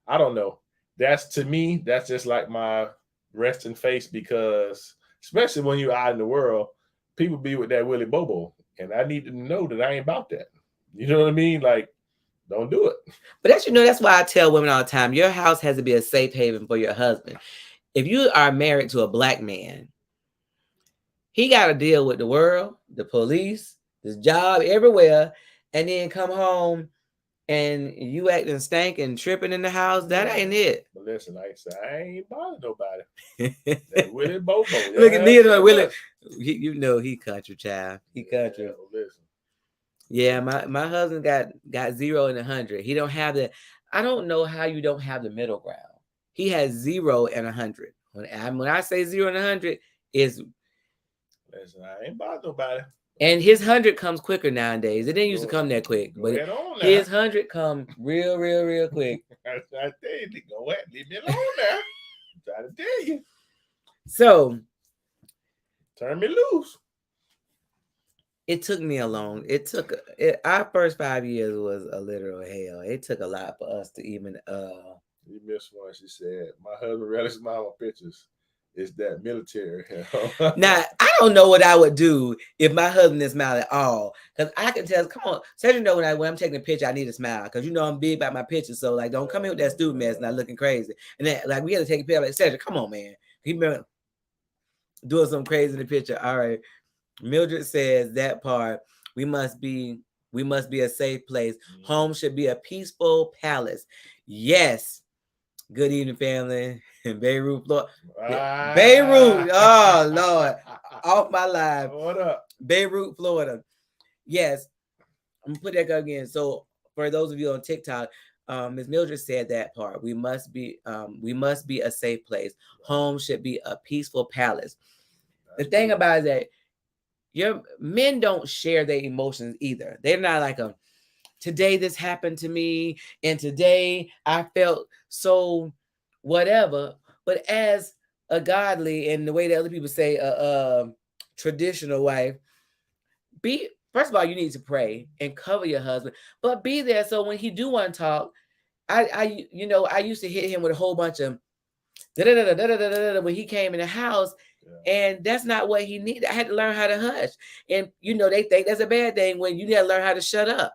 I don't know. That's to me, that's just like my resting face because especially when you're out in the world, people be with that Willy Bobo. And I need to know that I ain't about that. You know what I mean? Like, don't do it. But that's why I tell women all the time, your house has to be a safe haven for your husband. If you are married to a black man, he got to deal with the world, the police, his job, everywhere, and then come home and you acting stank and tripping in the house. That ain't it. But listen, like I said, I ain't bothering nobody. That Willy Bobo. Look at Neil, Willie. He country child. He country. Listen. Yeah, my husband got 0 and 100. He don't have the. I don't know how you don't have the middle ground. He has 0 and 100. When I say 0 and 100 is. Listen, I ain't bothering nobody. And his 100 comes quicker nowadays. It didn't used to come that quick, but his 100 come real, real, real quick. I tell you, go ahead, leave me alone now. I'm trying to tell you. So, turn me loose. It took me a long. Our first 5 years was a literal hell. It took a lot for us to even. You missed one. She said, "My husband really smile on pictures. It's that military." Now, I don't know what I would do if my husband didn't smile at all. Because I can tell, come on, Cedric know when I'm taking a picture, I need to smile. Because I'm big about my pictures. So, like, don't come in with that stupid mess not looking crazy. And then, like, we had to take a picture. Like, Cedric, come on, man. He been doing something crazy in the picture. All right. Mildred says that part, we must be a safe place. Home should be a peaceful palace. Yes. Good evening, family. In Beirut, Florida. Beirut. Oh, Lord. Off my live. What up? Beirut, Florida. Yes. I'm going to put that again. So for those of you on TikTok, Ms. Mildred said that part. We must be a safe place. Home should be a peaceful palace. The thing about it is that your men don't share their emotions either. They're not like today this happened to me, and today I felt so whatever. But as a godly, and the way that other people say a traditional wife, first of all, you need to pray and cover your husband, but be there so when he do want to talk, I used to hit him with a whole bunch of when he came in the house. And that's not what he needed. I had to learn how to hush. And, they think that's a bad thing when you got to learn how to shut up.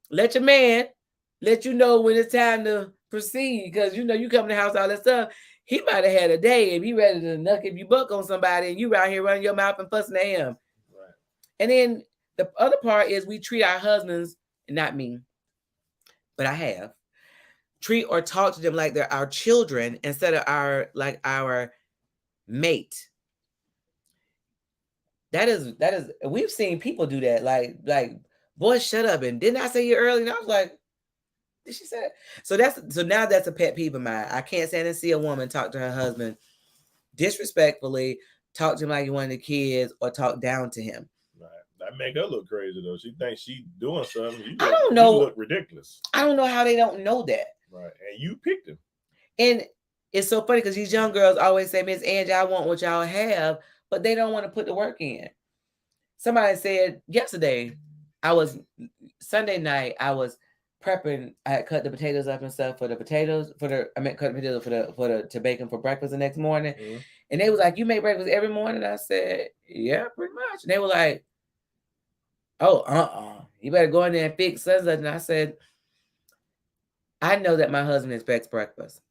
Let your man let you know when it's time to proceed. Because, you come in the house, all that stuff. he might have had a day if he ready to knuck if you buck on somebody and you out here running your mouth and fussing at him. Right. And then the other part is we treat our husbands, not me, but I have, treat or talk to them like they're our children instead of our mate. That is we've seen people do that. Like, boy, shut up. And didn't I say you early? And I was like, did she say that? So now that's a pet peeve of mine. I can't stand to see a woman talk to her husband disrespectfully, talk to him like he one of the kids, or talk down to him. Right. That make her look crazy though. She thinks she doing something. I don't know. You look ridiculous. I don't know how they don't know that. Right. And you picked him. And it's so funny because these young girls always say, Miss Angie, I want what y'all have, but they don't want to put the work in. Somebody said yesterday, Sunday night, I was prepping. I had cut the potatoes up and stuff cut the potatoes for to bake them for breakfast the next morning. Mm-hmm. And they was like, you make breakfast every morning? I said, yeah, pretty much. And they were like, oh, you better go in there and fix such. And I said, I know that my husband expects breakfast.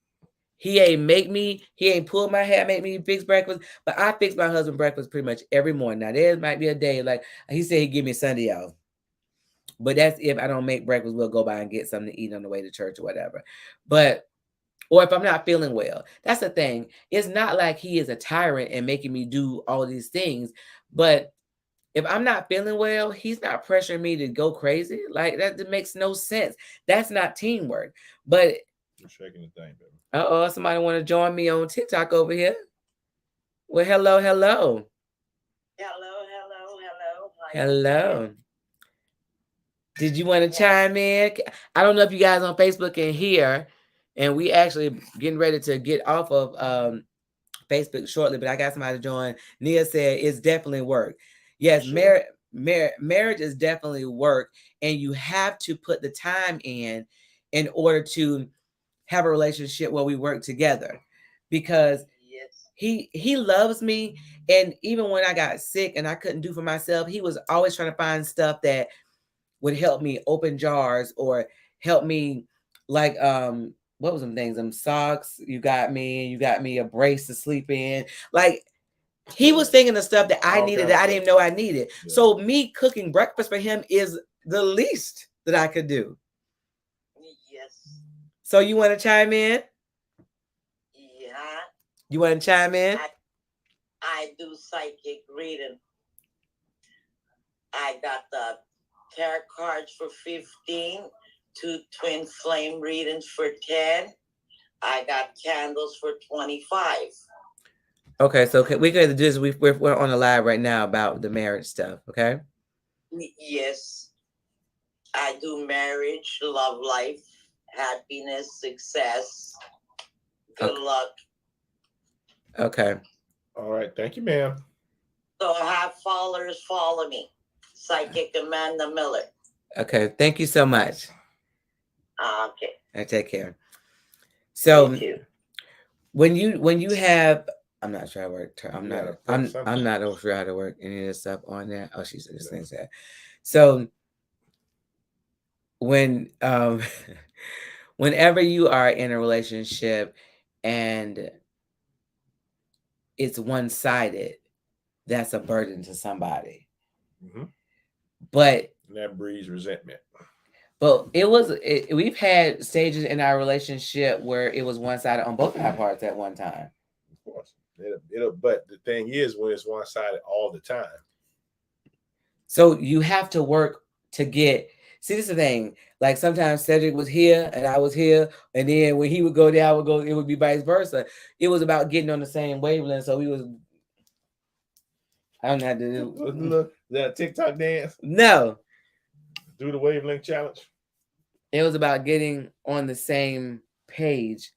He ain't pull my hair, make me fix breakfast, but I fix my husband breakfast pretty much every morning. Now, there might be a day, like he said he'd give me Sunday off. But that's if I don't make breakfast, we'll go by and get something to eat on the way to church or whatever. Or if I'm not feeling well. That's the thing. It's not like he is a tyrant and making me do all these things. But if I'm not feeling well, he's not pressuring me to go crazy. Like, that makes no sense. That's not teamwork. But you're shaking the thing, baby. Somebody want to join me on TikTok over here? Well, hello. Hello. Did you want to chime in? I don't know if you guys on Facebook can hear, and we actually getting ready to get off of Facebook shortly, but I got somebody to join. Nia said it's definitely work. Yes, sure. Marriage is definitely work, and you have to put the time in order to have a relationship where we work together, because he loves me. And even when I got sick and I couldn't do for myself, he was always trying to find stuff that would help me open jars or help me, like, what was some things? Some socks you got me a brace to sleep in. Like, he was thinking of stuff that I needed that I didn't know I needed. Yeah. So me cooking breakfast for him is the least that I could do. Yes. So you want to chime in? Yeah. You want to chime in? I do psychic reading. I got the tarot cards for 15, 2 twin flame readings for 10. I got candles for 25. Okay, so we could do this. We're on a live right now about the marriage stuff. Okay. Yes, I do marriage, love life, happiness, success. Good luck. Okay. All right. Thank you, ma'am. So have followers follow me. Psychic Amanda Miller. Okay. Thank you so much. Okay. I take care. So when you have, I'm not sure how to work. I'm not sure how to work any of this stuff on there. Oh, she said this thing said. So when whenever you are in a relationship and it's one-sided, that's a burden to somebody. Mm-hmm. But that breeds resentment. But we've had stages in our relationship where it was one-sided on both our parts at one time. Of course. But the thing is, when it's one-sided all the time. So you have to work to get. See, this is the thing. Like, sometimes Cedric was here and I was here, and then when he would go there, I would go. It would be vice versa. It was about getting on the same wavelength. So we was. I don't know how to do. That TikTok dance. No. Do the wavelength challenge. It was about getting on the same page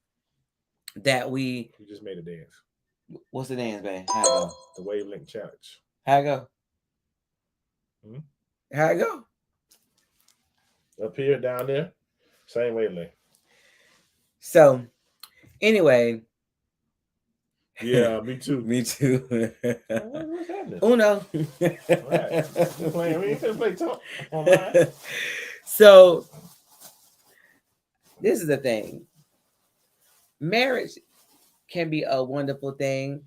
that we. You just made a dance. What's the dance, man? How it go? The wavelength challenge. How it go? How it go? Up here, down there, same wavelength. So, anyway. Yeah, me too. Me too. What's happening? Uno. Right. We ain't gonna play talk online. So, this is the thing. Marriage can be a wonderful thing.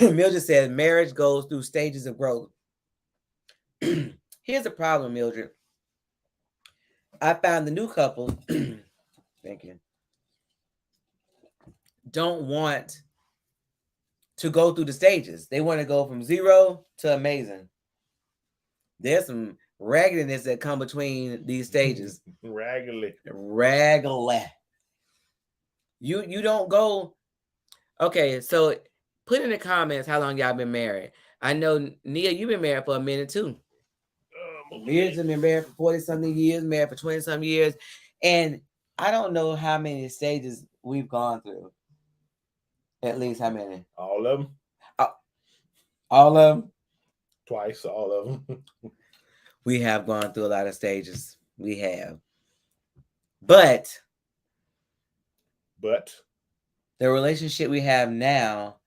Mildred says marriage goes through stages of growth. Here's the problem, Mildred. I found the new couple, thank you, don't want to go through the stages. They want to go from 0 to amazing. There's some raggedness that come between these stages. Regularly. You don't go. Okay, so put in the comments how long y'all been married. I know Nia, you've been married for a minute too. Years have been married for 40-something years, married for 20-some years, and I don't know how many stages we've gone through. At least how many? All of them. All of them. Twice, all of them. We have gone through a lot of stages. We have. But the relationship we have now,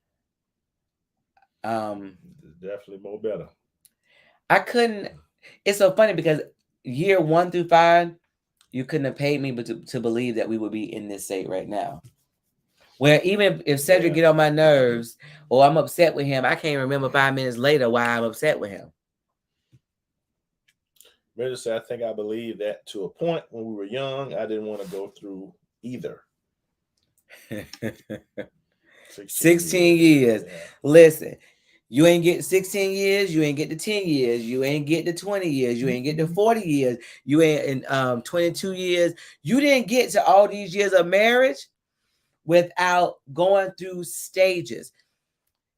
definitely more better. I couldn't. It's so funny because year 1 through 5, you couldn't have paid me to believe that we would be in this state right now. Where even if Cedric get on my nerves or I'm upset with him, I can't remember 5 minutes later why I'm upset with him. I think I believe that to a point when we were young, I didn't want to go through either. 16 years. Yeah. Listen, you ain't get 16 years, you ain't get to 10 years, you ain't get to 20 years, you ain't get to 40 years, you ain't in 22 years. You didn't get to all these years of marriage without going through stages.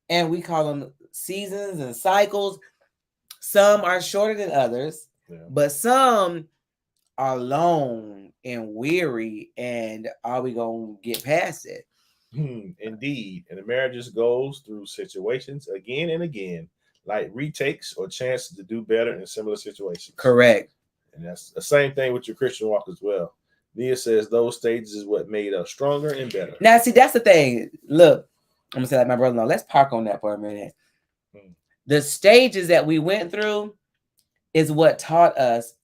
And we call them seasons and cycles. Some are shorter than others, but some are long and weary. And are we going to get past it? Indeed. And the marriage goes through situations again and again, like retakes or chances to do better in similar situations. Correct. And that's the same thing with your Christian walk as well. Nia says those stages is what made us stronger and better. Now, see, that's the thing. Look, I'm going to say like my brother-in-law, let's park on that for a minute. The stages that we went through is what taught us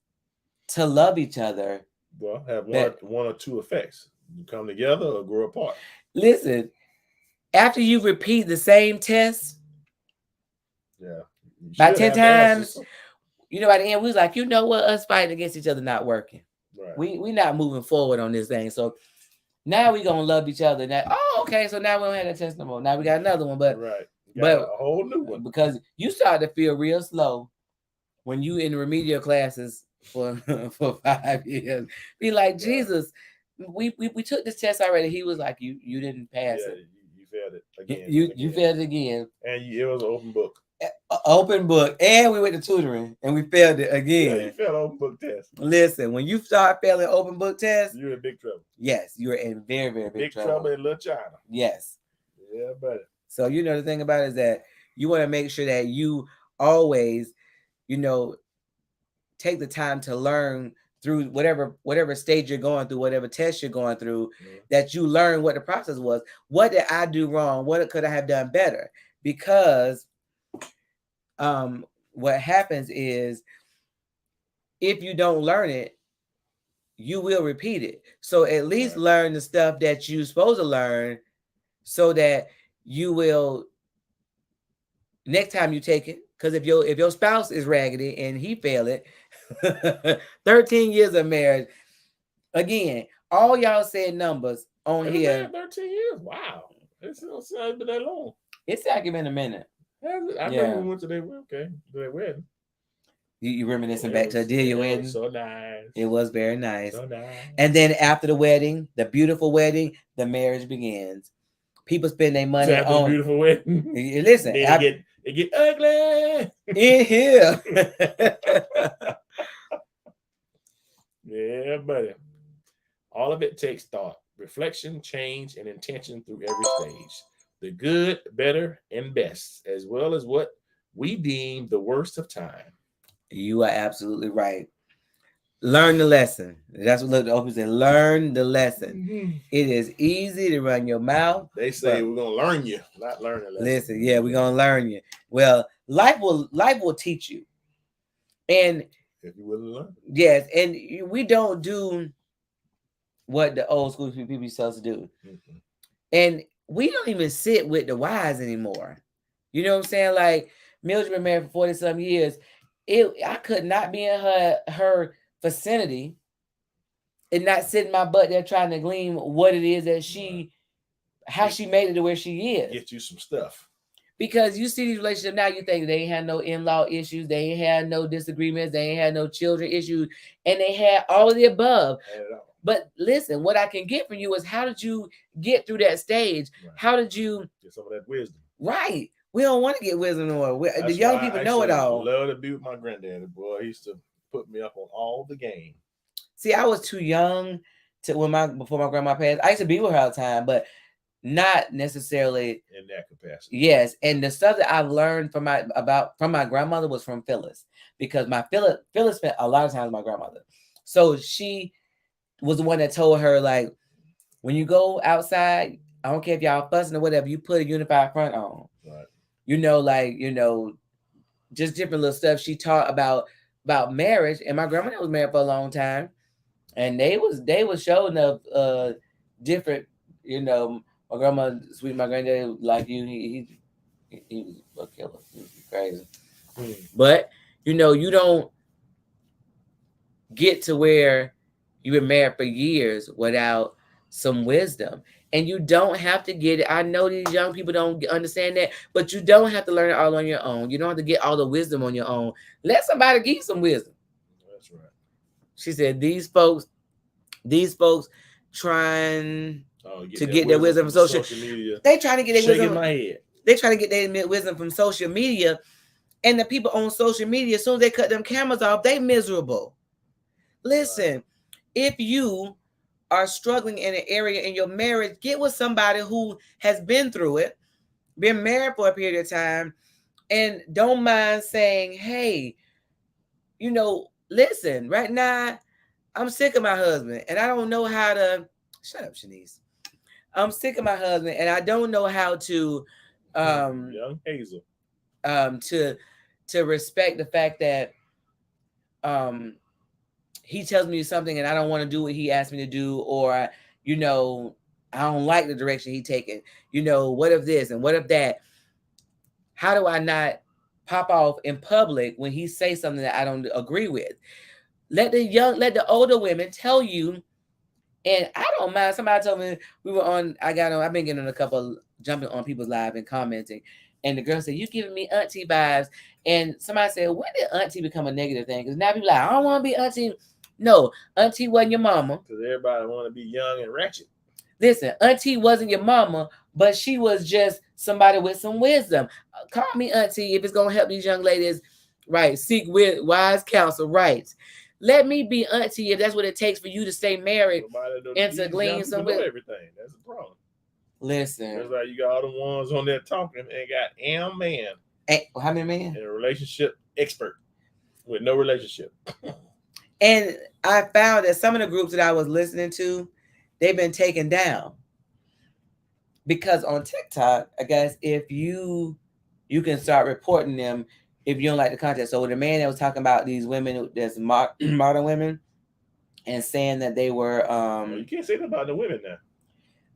to love each other. Well, have one or two effects. You come together or grow apart. Listen, after you repeat the same test, by 10 times, you know, at the end, we was like, you know what? Us fighting against each other not working. Right. We not moving forward on this thing. So now we gonna love each other. Now, okay, so now we don't have that test no more. Now we got another one, but a whole new one. Because you start to feel real slow when you in remedial classes for 5 years. Be like, Jesus, we took this test already. He was like, you didn't pass it. You failed it again. You failed it again. And it was an open book. Open book. And we went to tutoring and we failed it again. Yeah, you failed open book test. Listen, when you start failing open book tests, you're in big trouble. Yes, you're in very, very big trouble. Big trouble in Little China. Yes. Yeah, buddy. So, you know, the thing about it is that you want to make sure that you always, you know, take the time to learn through whatever stage you're going through, whatever test you're going through, that you learn what the process was. What did I do wrong? What could I have done better? Because what happens is if you don't learn it, you will repeat it. So at least learn the stuff that you're supposed to learn so that you will next time you take it. Because if your spouse is raggedy and he failed it, 13 years of marriage, again, all y'all said numbers on here. 13 years. Wow. It's not been that long. It's like been a minute. I remember we went to their wedding. You reminiscing back to your wedding? So nice. It was very nice. So nice. And then after the wedding, the beautiful wedding, the marriage begins. People spend their money on the beautiful wedding. Listen, it get ugly in here. Yeah, buddy. All of it takes thought, reflection, change, and intention through every stage. The good, better, and best, as well as what we deem the worst of time. You are absolutely right. Learn the lesson. That's what the open said. Learn the lesson. Mm-hmm. It is easy to run your mouth. They say we're gonna learn you, not learn the lesson. Listen, yeah, we're gonna learn you. Well, life will teach you. And if you willing to learn. Yes, and we don't do what the old school people used to do. Mhm. And we don't even sit with the wives anymore. You know what I'm saying? Like Mildred been married for 40 some years. I could not be in her vicinity and not sit in my butt there trying to glean what it is that how she made it to where she is. Get you some stuff. Because you see these relationships now, you think they ain't had no in-law issues, they ain't had no disagreements, they ain't had no children issues, and they had all of the above. But listen, what I can get from you is how did you get through that stage? Right. How did you get some of that wisdom? Right. We don't want to get wisdom no more. The young people know it all. I love to be with my granddaddy, boy. He used to put me up on all the game. See, I was too young before my grandma passed. I used to be with her all the time, but not necessarily in that capacity. Yes, and the stuff that I learned from my grandmother was from Phyllis, because Phyllis spent a lot of time with my grandmother. So she was the one that told her, like, when you go outside, I don't care if y'all fussing or whatever, you put a unified front on. Right. Just different little stuff. She taught about marriage, and my grandmother was married for a long time, and they was showing up different. My grandma, sweet, my granddad, like you, he was a killer. He was crazy. But you don't get to where you've been married for years without some wisdom. And you don't have to get it. I know these young people don't understand that, but you don't have to learn it all on your own. You don't have to get all the wisdom on your own. Let somebody give you some wisdom. That's right. She said, these folks trying to get their wisdom from social media. They trying to get their wisdom. My head. They trying to get their wisdom from social media. And the people on social media, as soon as they cut them cameras off, they miserable. Listen, if you are struggling in an area in your marriage, get with somebody who has been through it, been married for a period of time, and don't mind saying, hey, listen, right now, I'm sick of my husband, and I don't know how to, shut up, Shanice. I'm sick of my husband, and I don't know how to, young Hazel, to respect the fact that, he tells me something and I don't want to do what he asked me to do, or, I don't like the direction he taking. What if this and what if that? How do I not pop off in public when he says something that I don't agree with? Let the older women tell you. And I don't mind. Somebody told me I've been getting on a couple, jumping on people's live and commenting. And the girl said, you giving me auntie vibes. And somebody said, when did auntie become a negative thing? Because now people like, I don't want to be auntie. No, auntie wasn't your mama. Because everybody want to be young and ratchet. Listen, auntie wasn't your mama, but she was just somebody with some wisdom. Call me auntie if it's going to help these young ladies, right? Seek wise counsel, right? Let me be auntie if that's what it takes for you to stay married and to glean some wisdom. Everything. That's the problem. Listen. That's like you got all the ones on there talking and got man. How many men? And a relationship expert with no relationship. And I found that some of the groups that I was listening to, they've been taken down. Because on TikTok, I guess if you can start reporting them if you don't like the content. So the man that was talking about these women, there's modern women, and saying that they were you can't say that about the women now.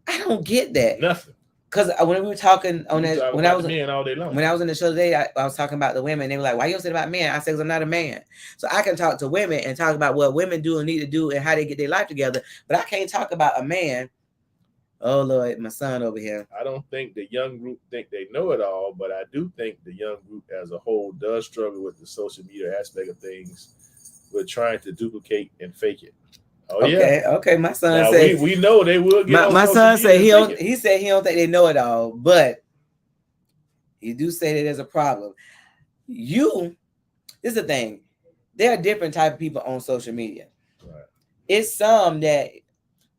I don't get that. Nothing. Because when we were talking on that, when I was men all day long. When I was in the show today, I was talking about the women. They were like, "Why you don't say about men?" I said, "Because I'm not a man, so I can talk to women and talk about what women do and need to do and how they get their life together. But I can't talk about a man." Oh Lord, my son over here. I don't think the young group think they know it all, but I do think the young group as a whole does struggle with the social media aspect of things, with trying to duplicate and fake it. Oh okay, yeah. Okay. My son said we know they will get. My son said he said he don't think they know it all, but he do say that there's a problem. This is the thing. There are different type of people on social media. Right. It's some that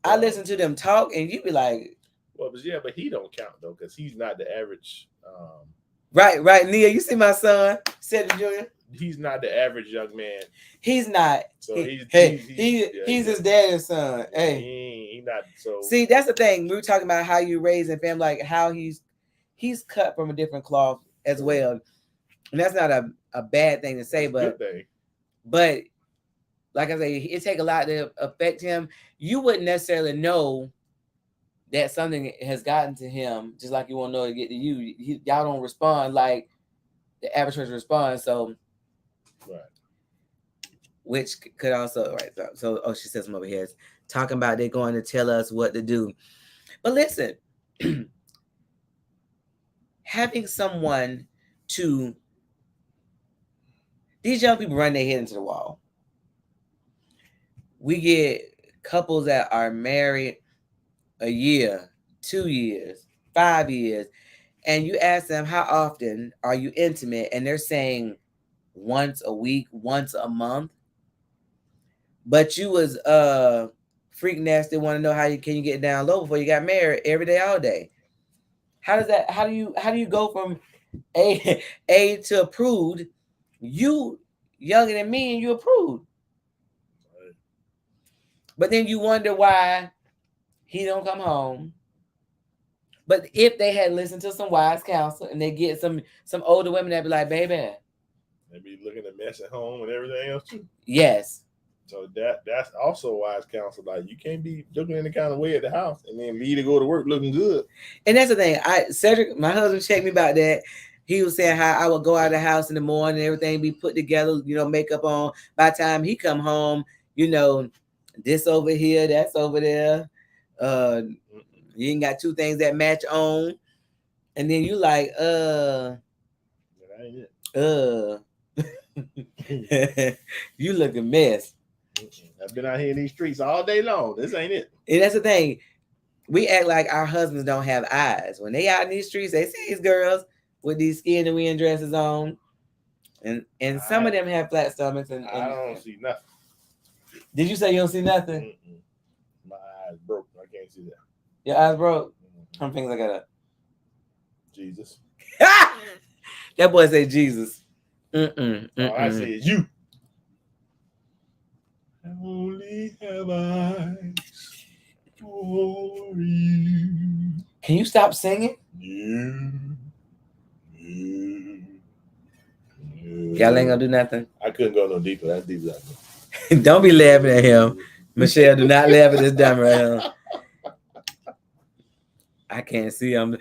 I listen to them talk, and you be like, "Well, but he don't count though, because he's not the average." Right, Nia. You see my son, Cedric Jr. He's not the average young man. He's not. So he's his daddy's son. Hey, he not. So see, that's the thing. We were talking about how you raise a family, like how he's cut from a different cloth as well, and that's not a bad thing to say, but like I say, it take a lot to affect him. You wouldn't necessarily know that something has gotten to him, just like you won't know to get to you. Y'all don't respond like the average person responds. So, Right. which could also, right. So oh, she says some over here, talking about they're going to tell us what to do. But listen, having someone to, these young people run their head into the wall. We get couples that are married a year, 2 years, 5 years, and you ask them, how often are you intimate? And they're saying once a week, once a month. But you was freak nasty, want to know how can you get down low before you got married every day, all day. How do you go from A to approved? You younger than me and you approved. Right. But then you wonder why he don't come home. But if they had listened to some wise counsel and they get some older women that be like, baby, They be looking at mess at home and everything else too. yes. So that's also wise counsel. Like you can't be looking any kind of way at the house and then leave to go to work looking good. And that's the thing. Cedric, my husband, checked me about that. He was saying how I would go out of the house in the morning and everything be put together, makeup on. By the time he come home, this over here, that's over there. You ain't got two things that match on. And then you like, That ain't it. You look a mess. I've been out here in these streets all day long. This ain't it. And that's the thing. We act like our husbands don't have eyes. When they out in these streets, they see these girls with these skin and wind dresses on. And some of them have flat stomachs. And I don't see nothing. Did you say you don't see nothing? Mm-mm. My eyes broke. I can't see that. Your eyes broke? Mm-hmm. I'm things like that. Jesus. That boy said Jesus. All I see is you. I only have eyes for you. Can you stop singing? Y'all ain't gonna do nothing. I couldn't go no deeper. That's deep. Don't be laughing at him. Michelle, do not laugh at this dumb right here. I can't see him.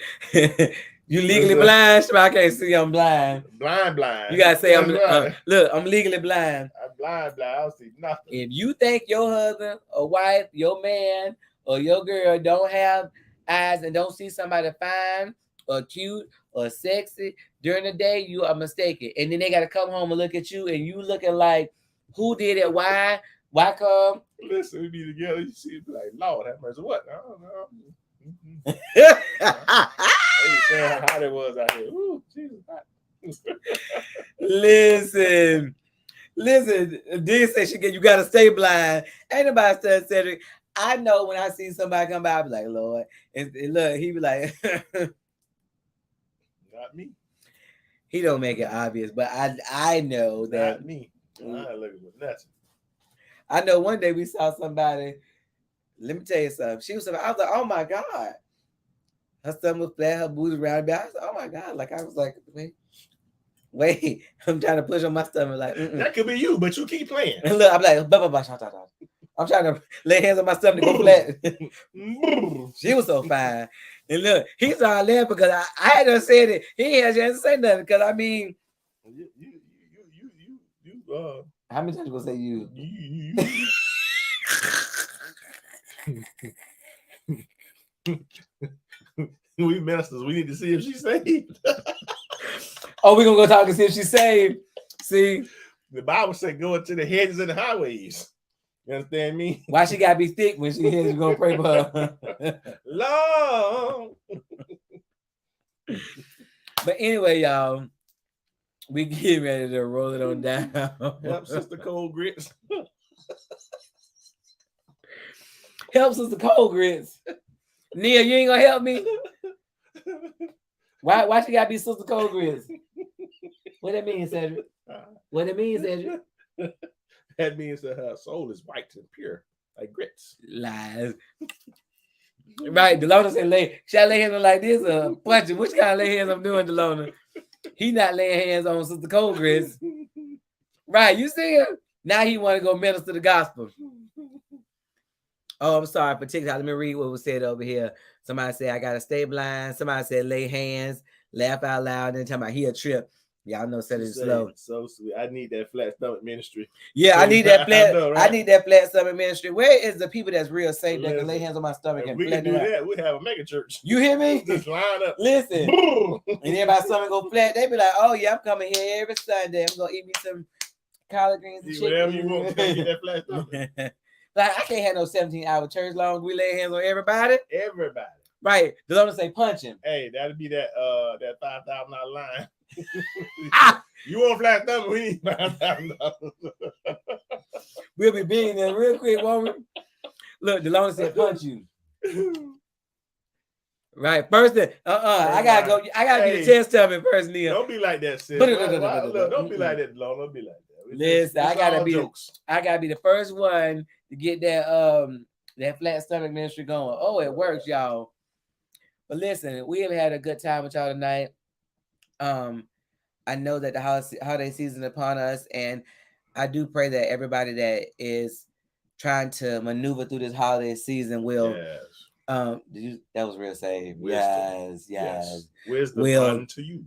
You legally blind? I can't see. I'm blind. Blind. You gotta say I'm look. I'm legally blind. I'm blind. I don't see nothing. If you think your husband or wife, your man or your girl don't have eyes and don't see somebody fine or cute or sexy during the day, you are mistaken. And then they gotta come home and look at you, and you looking like, who did it? Why? Why come? Listen, we be together. You see, it be like, Lord have mercy. What? I don't know. They was saying how hot it was out here. Ooh, Jesus. Listen. Did say you gotta stay blind. Ain't nobody said Cedric. I know when I see somebody come by, I be like, Lord. And look, he be like, Not me. He don't make it obvious, but I know that. Not me. I ain't looking for nothing. I know one day we saw somebody. Let me tell you something. She was. I was like, oh my God. Her stomach was flat, her booty round. I was like, oh my God. Like I was like, wait. I'm trying to push on my stomach. Like that could be you, but you keep playing. And look, I'm like, I'm trying to lay hands on my stomach to go flat. She was so fine. And look, he started laughing because I had just said it. He had just say nothing because I mean, you. How many times you gonna say you? We ministers. We need to see if she's saved. Oh, we're gonna go talk and see if she's saved. See, the Bible said go into the hedges and the highways. You understand me? Why she gotta be thick when she hears you gonna pray for her? Long. But anyway, y'all, we get ready to roll it on down. Help Sister Cold Grits. Help Sister Cold Grits. Nia, you ain't gonna help me? Why she gotta be Sister Cold Grits? What that mean, Cedric? What it means, Cedric? That means that her soul is white and pure, like grits. Lies. Right, Delona said, should I lay hands on like this or punch it? Which kind of lay hands I'm doing, Delona? He not laying hands on Sister Cold Grits. Right, you see him? Now he want to go minister the gospel. Oh, I'm sorry for TikTok. Let me read what was said over here. Somebody said, I got to stay blind. Somebody said, lay hands, laugh out loud. Then talking about he a trip. Y'all know, said it slow. So sweet. I need that flat stomach ministry. Yeah, I need that flat. know, right? I need that flat stomach ministry. Where is the people that's real safe that can Listen, lay hands on my stomach If and we can flatten do it out? that, we have a mega church. You hear me? Just line up. Listen, and everybody's stomach go flat. They be like, "Oh yeah, I'm coming here every Sunday. I'm gonna eat me some collard greens and Eat chicken. whatever you want to come get that flat stomach. Like I can't have no 17-hour church long as we lay hands on everybody. Everybody. Right. The Lord say punch him. Hey, that'll be that $5,000 line. Ah! You want flat stomach? We need $5,000. We'll be being there real quick, won't we? Look, the Lord said punch you. Right. First thing, I gotta go. I gotta be the test of it first, Neil. Don't be like that, sis. Look, Don't be like that, Lord. Don't be like that. Listen, I gotta be jokes. I gotta be the first one to get that flat stomach ministry going. Oh, it works, y'all. But listen, we have had a good time with y'all tonight. I know that the holiday season upon us, and I do pray that everybody that is trying to maneuver through this holiday season will. Yes. That was real save. Wisdom. Yes. Wisdom Will. unto you.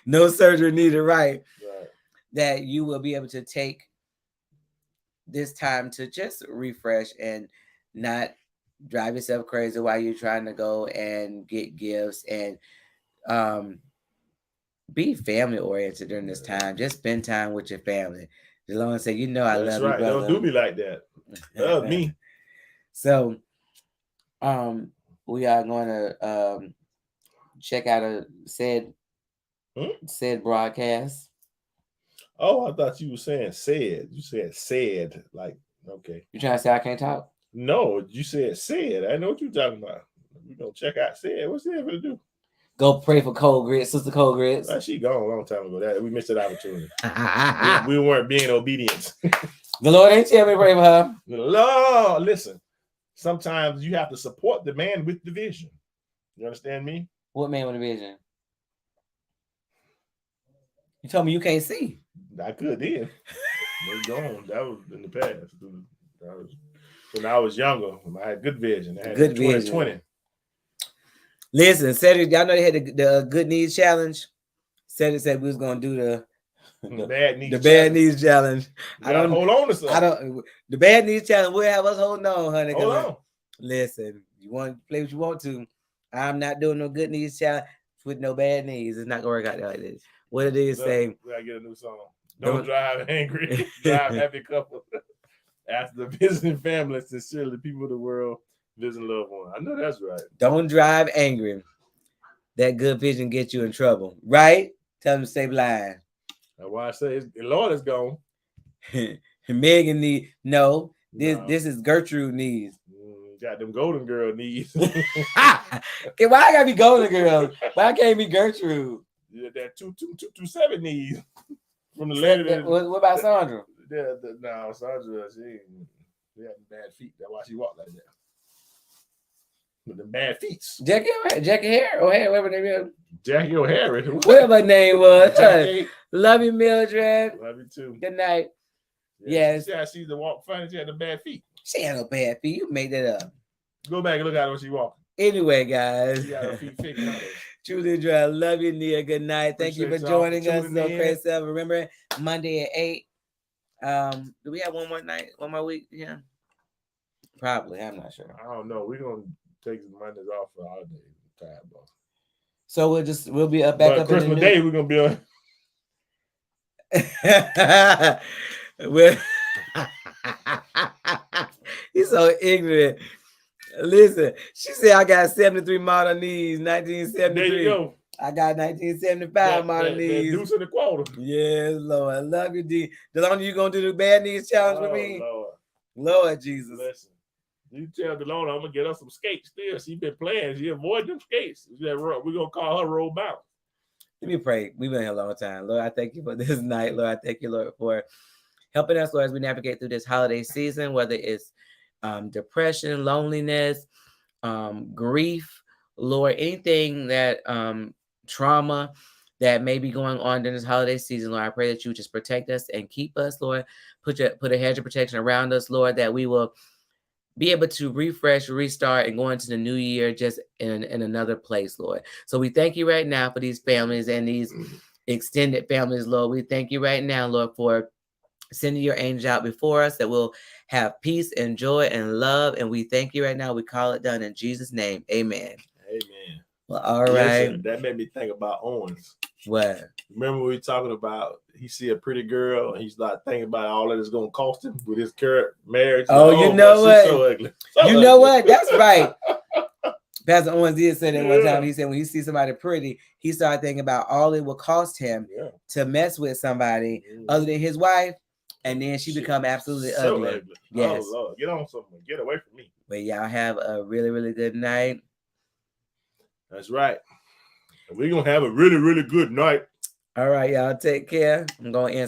No surgery needed, right? Right. That you will be able to take this time to just refresh and not drive yourself crazy while you're trying to go and get gifts and be family oriented during this time. Just spend time with your family. The Lord said, "You know I That's love right. you, brother." Don't do me like that. Love me. So, we are going to check out said broadcast. Oh, I thought you were saying said. You said like okay. You trying to say I can't talk? No, you said. I know what you're talking about. We're gonna check out said. What's that gonna do? Go pray for Cold Grits, Sister Cold Grits. She gone a long time ago. That we missed that opportunity. we weren't being obedient. The Lord ain't tell me to pray for her. Lord, listen. Sometimes you have to support the man with the vision. You understand me? What man with a vision? You told me you can't see. I could then. They're gone. That was in the past. When I was younger, I had good vision. I had Good 2020. vision. Listen, Cedric, y'all know they had the Good Needs Challenge. Cedric said we was gonna do the bad needs bad needs challenge. I don't hold on to something. The bad needs challenge will have us holding on, honey. Hold on. Listen, you want to play what you want to. I'm not doing no good needs challenge with no bad needs. It's not gonna work out like this. What it is say? We gotta get a new song. Don't drive angry, drive happy couple. After the visiting family, sincerely, the people of the world, visiting loved one. I know that's right. Don't drive angry. That good vision gets you in trouble, right? Tell them to stay blind. That's why I say the Lord is gone. Megan need This is Gertrude needs. Got them golden girl needs. Okay, why I gotta be golden girl? Why I can't be Gertrude? Yeah, that 227 needs from the lady. What about Sandra? No, Sandra, she had bad feet. That's why she walked like that. With the bad feet. Jackie O'Hare, whatever her name is. Jackie O'Hare. Whatever her name was. Love you, Mildred. Love you too. Good night. Yes. Yeah, she's the walk funny. She had the bad feet. She had no bad feet. You made that up. Go back and look at her when she walking. Anyway, guys. She got her feet figured out. Truly dry. Love you, Nia. Good night. Thank you for joining us. So crazy stuff. Remember, Monday at 8. Do we have one more week? Yeah. Probably. I'm not sure. I don't know. We're gonna take some Mondays off for holiday time, bro. So we'll be up back up Christmas Day, we're gonna be on. He's so ignorant. Listen, she said I got 73 model knees, 1973. There you go. I got 1975 model knees. Deuce in the quarter. Yes, Lord. I love you, D. Delona, you gonna do the bad knees challenge with me? Lord Jesus. Listen. You tell Delona I'm gonna get her some skates still. She been playing. She avoid them skates. We're gonna call her roll bounce. Let me pray. We've been here a long time. Lord, I thank you for this night. Lord, I thank you, Lord, for helping us, Lord, as we navigate through this holiday season, whether it's depression, loneliness, grief, Lord, anything that trauma that may be going on during this holiday season, Lord. I pray that you just protect us and keep us, Lord. Put a hedge of protection around us, Lord, that we will be able to refresh, restart, and go into the new year just in another place, Lord. So we thank you right now for these families and these extended families, Lord. We thank you right now, Lord, for sending your angel out before us that will have peace and joy and love. And we thank you right now. We call it done in Jesus' name. Amen. Amen. Well, all right. Listen, that made me think about Owens. What? Remember we were talking about he see a pretty girl and he's not thinking about all that it's gonna cost him with his current marriage. Oh, you know what? She's so ugly. So You know ugly. what? That's right. Pastor Owens did say that one Yeah. time. He said when he sees somebody pretty, he started thinking about all it will cost him Yeah. to mess with somebody Mhm. other than his wife, and then she become absolutely so ugly. ugly. Yes. Oh Lord, get on something. Get away from me. But y'all have a really, really good night. That's right. And we're gonna have a really, really good night. All right, y'all take care. I'm going to end.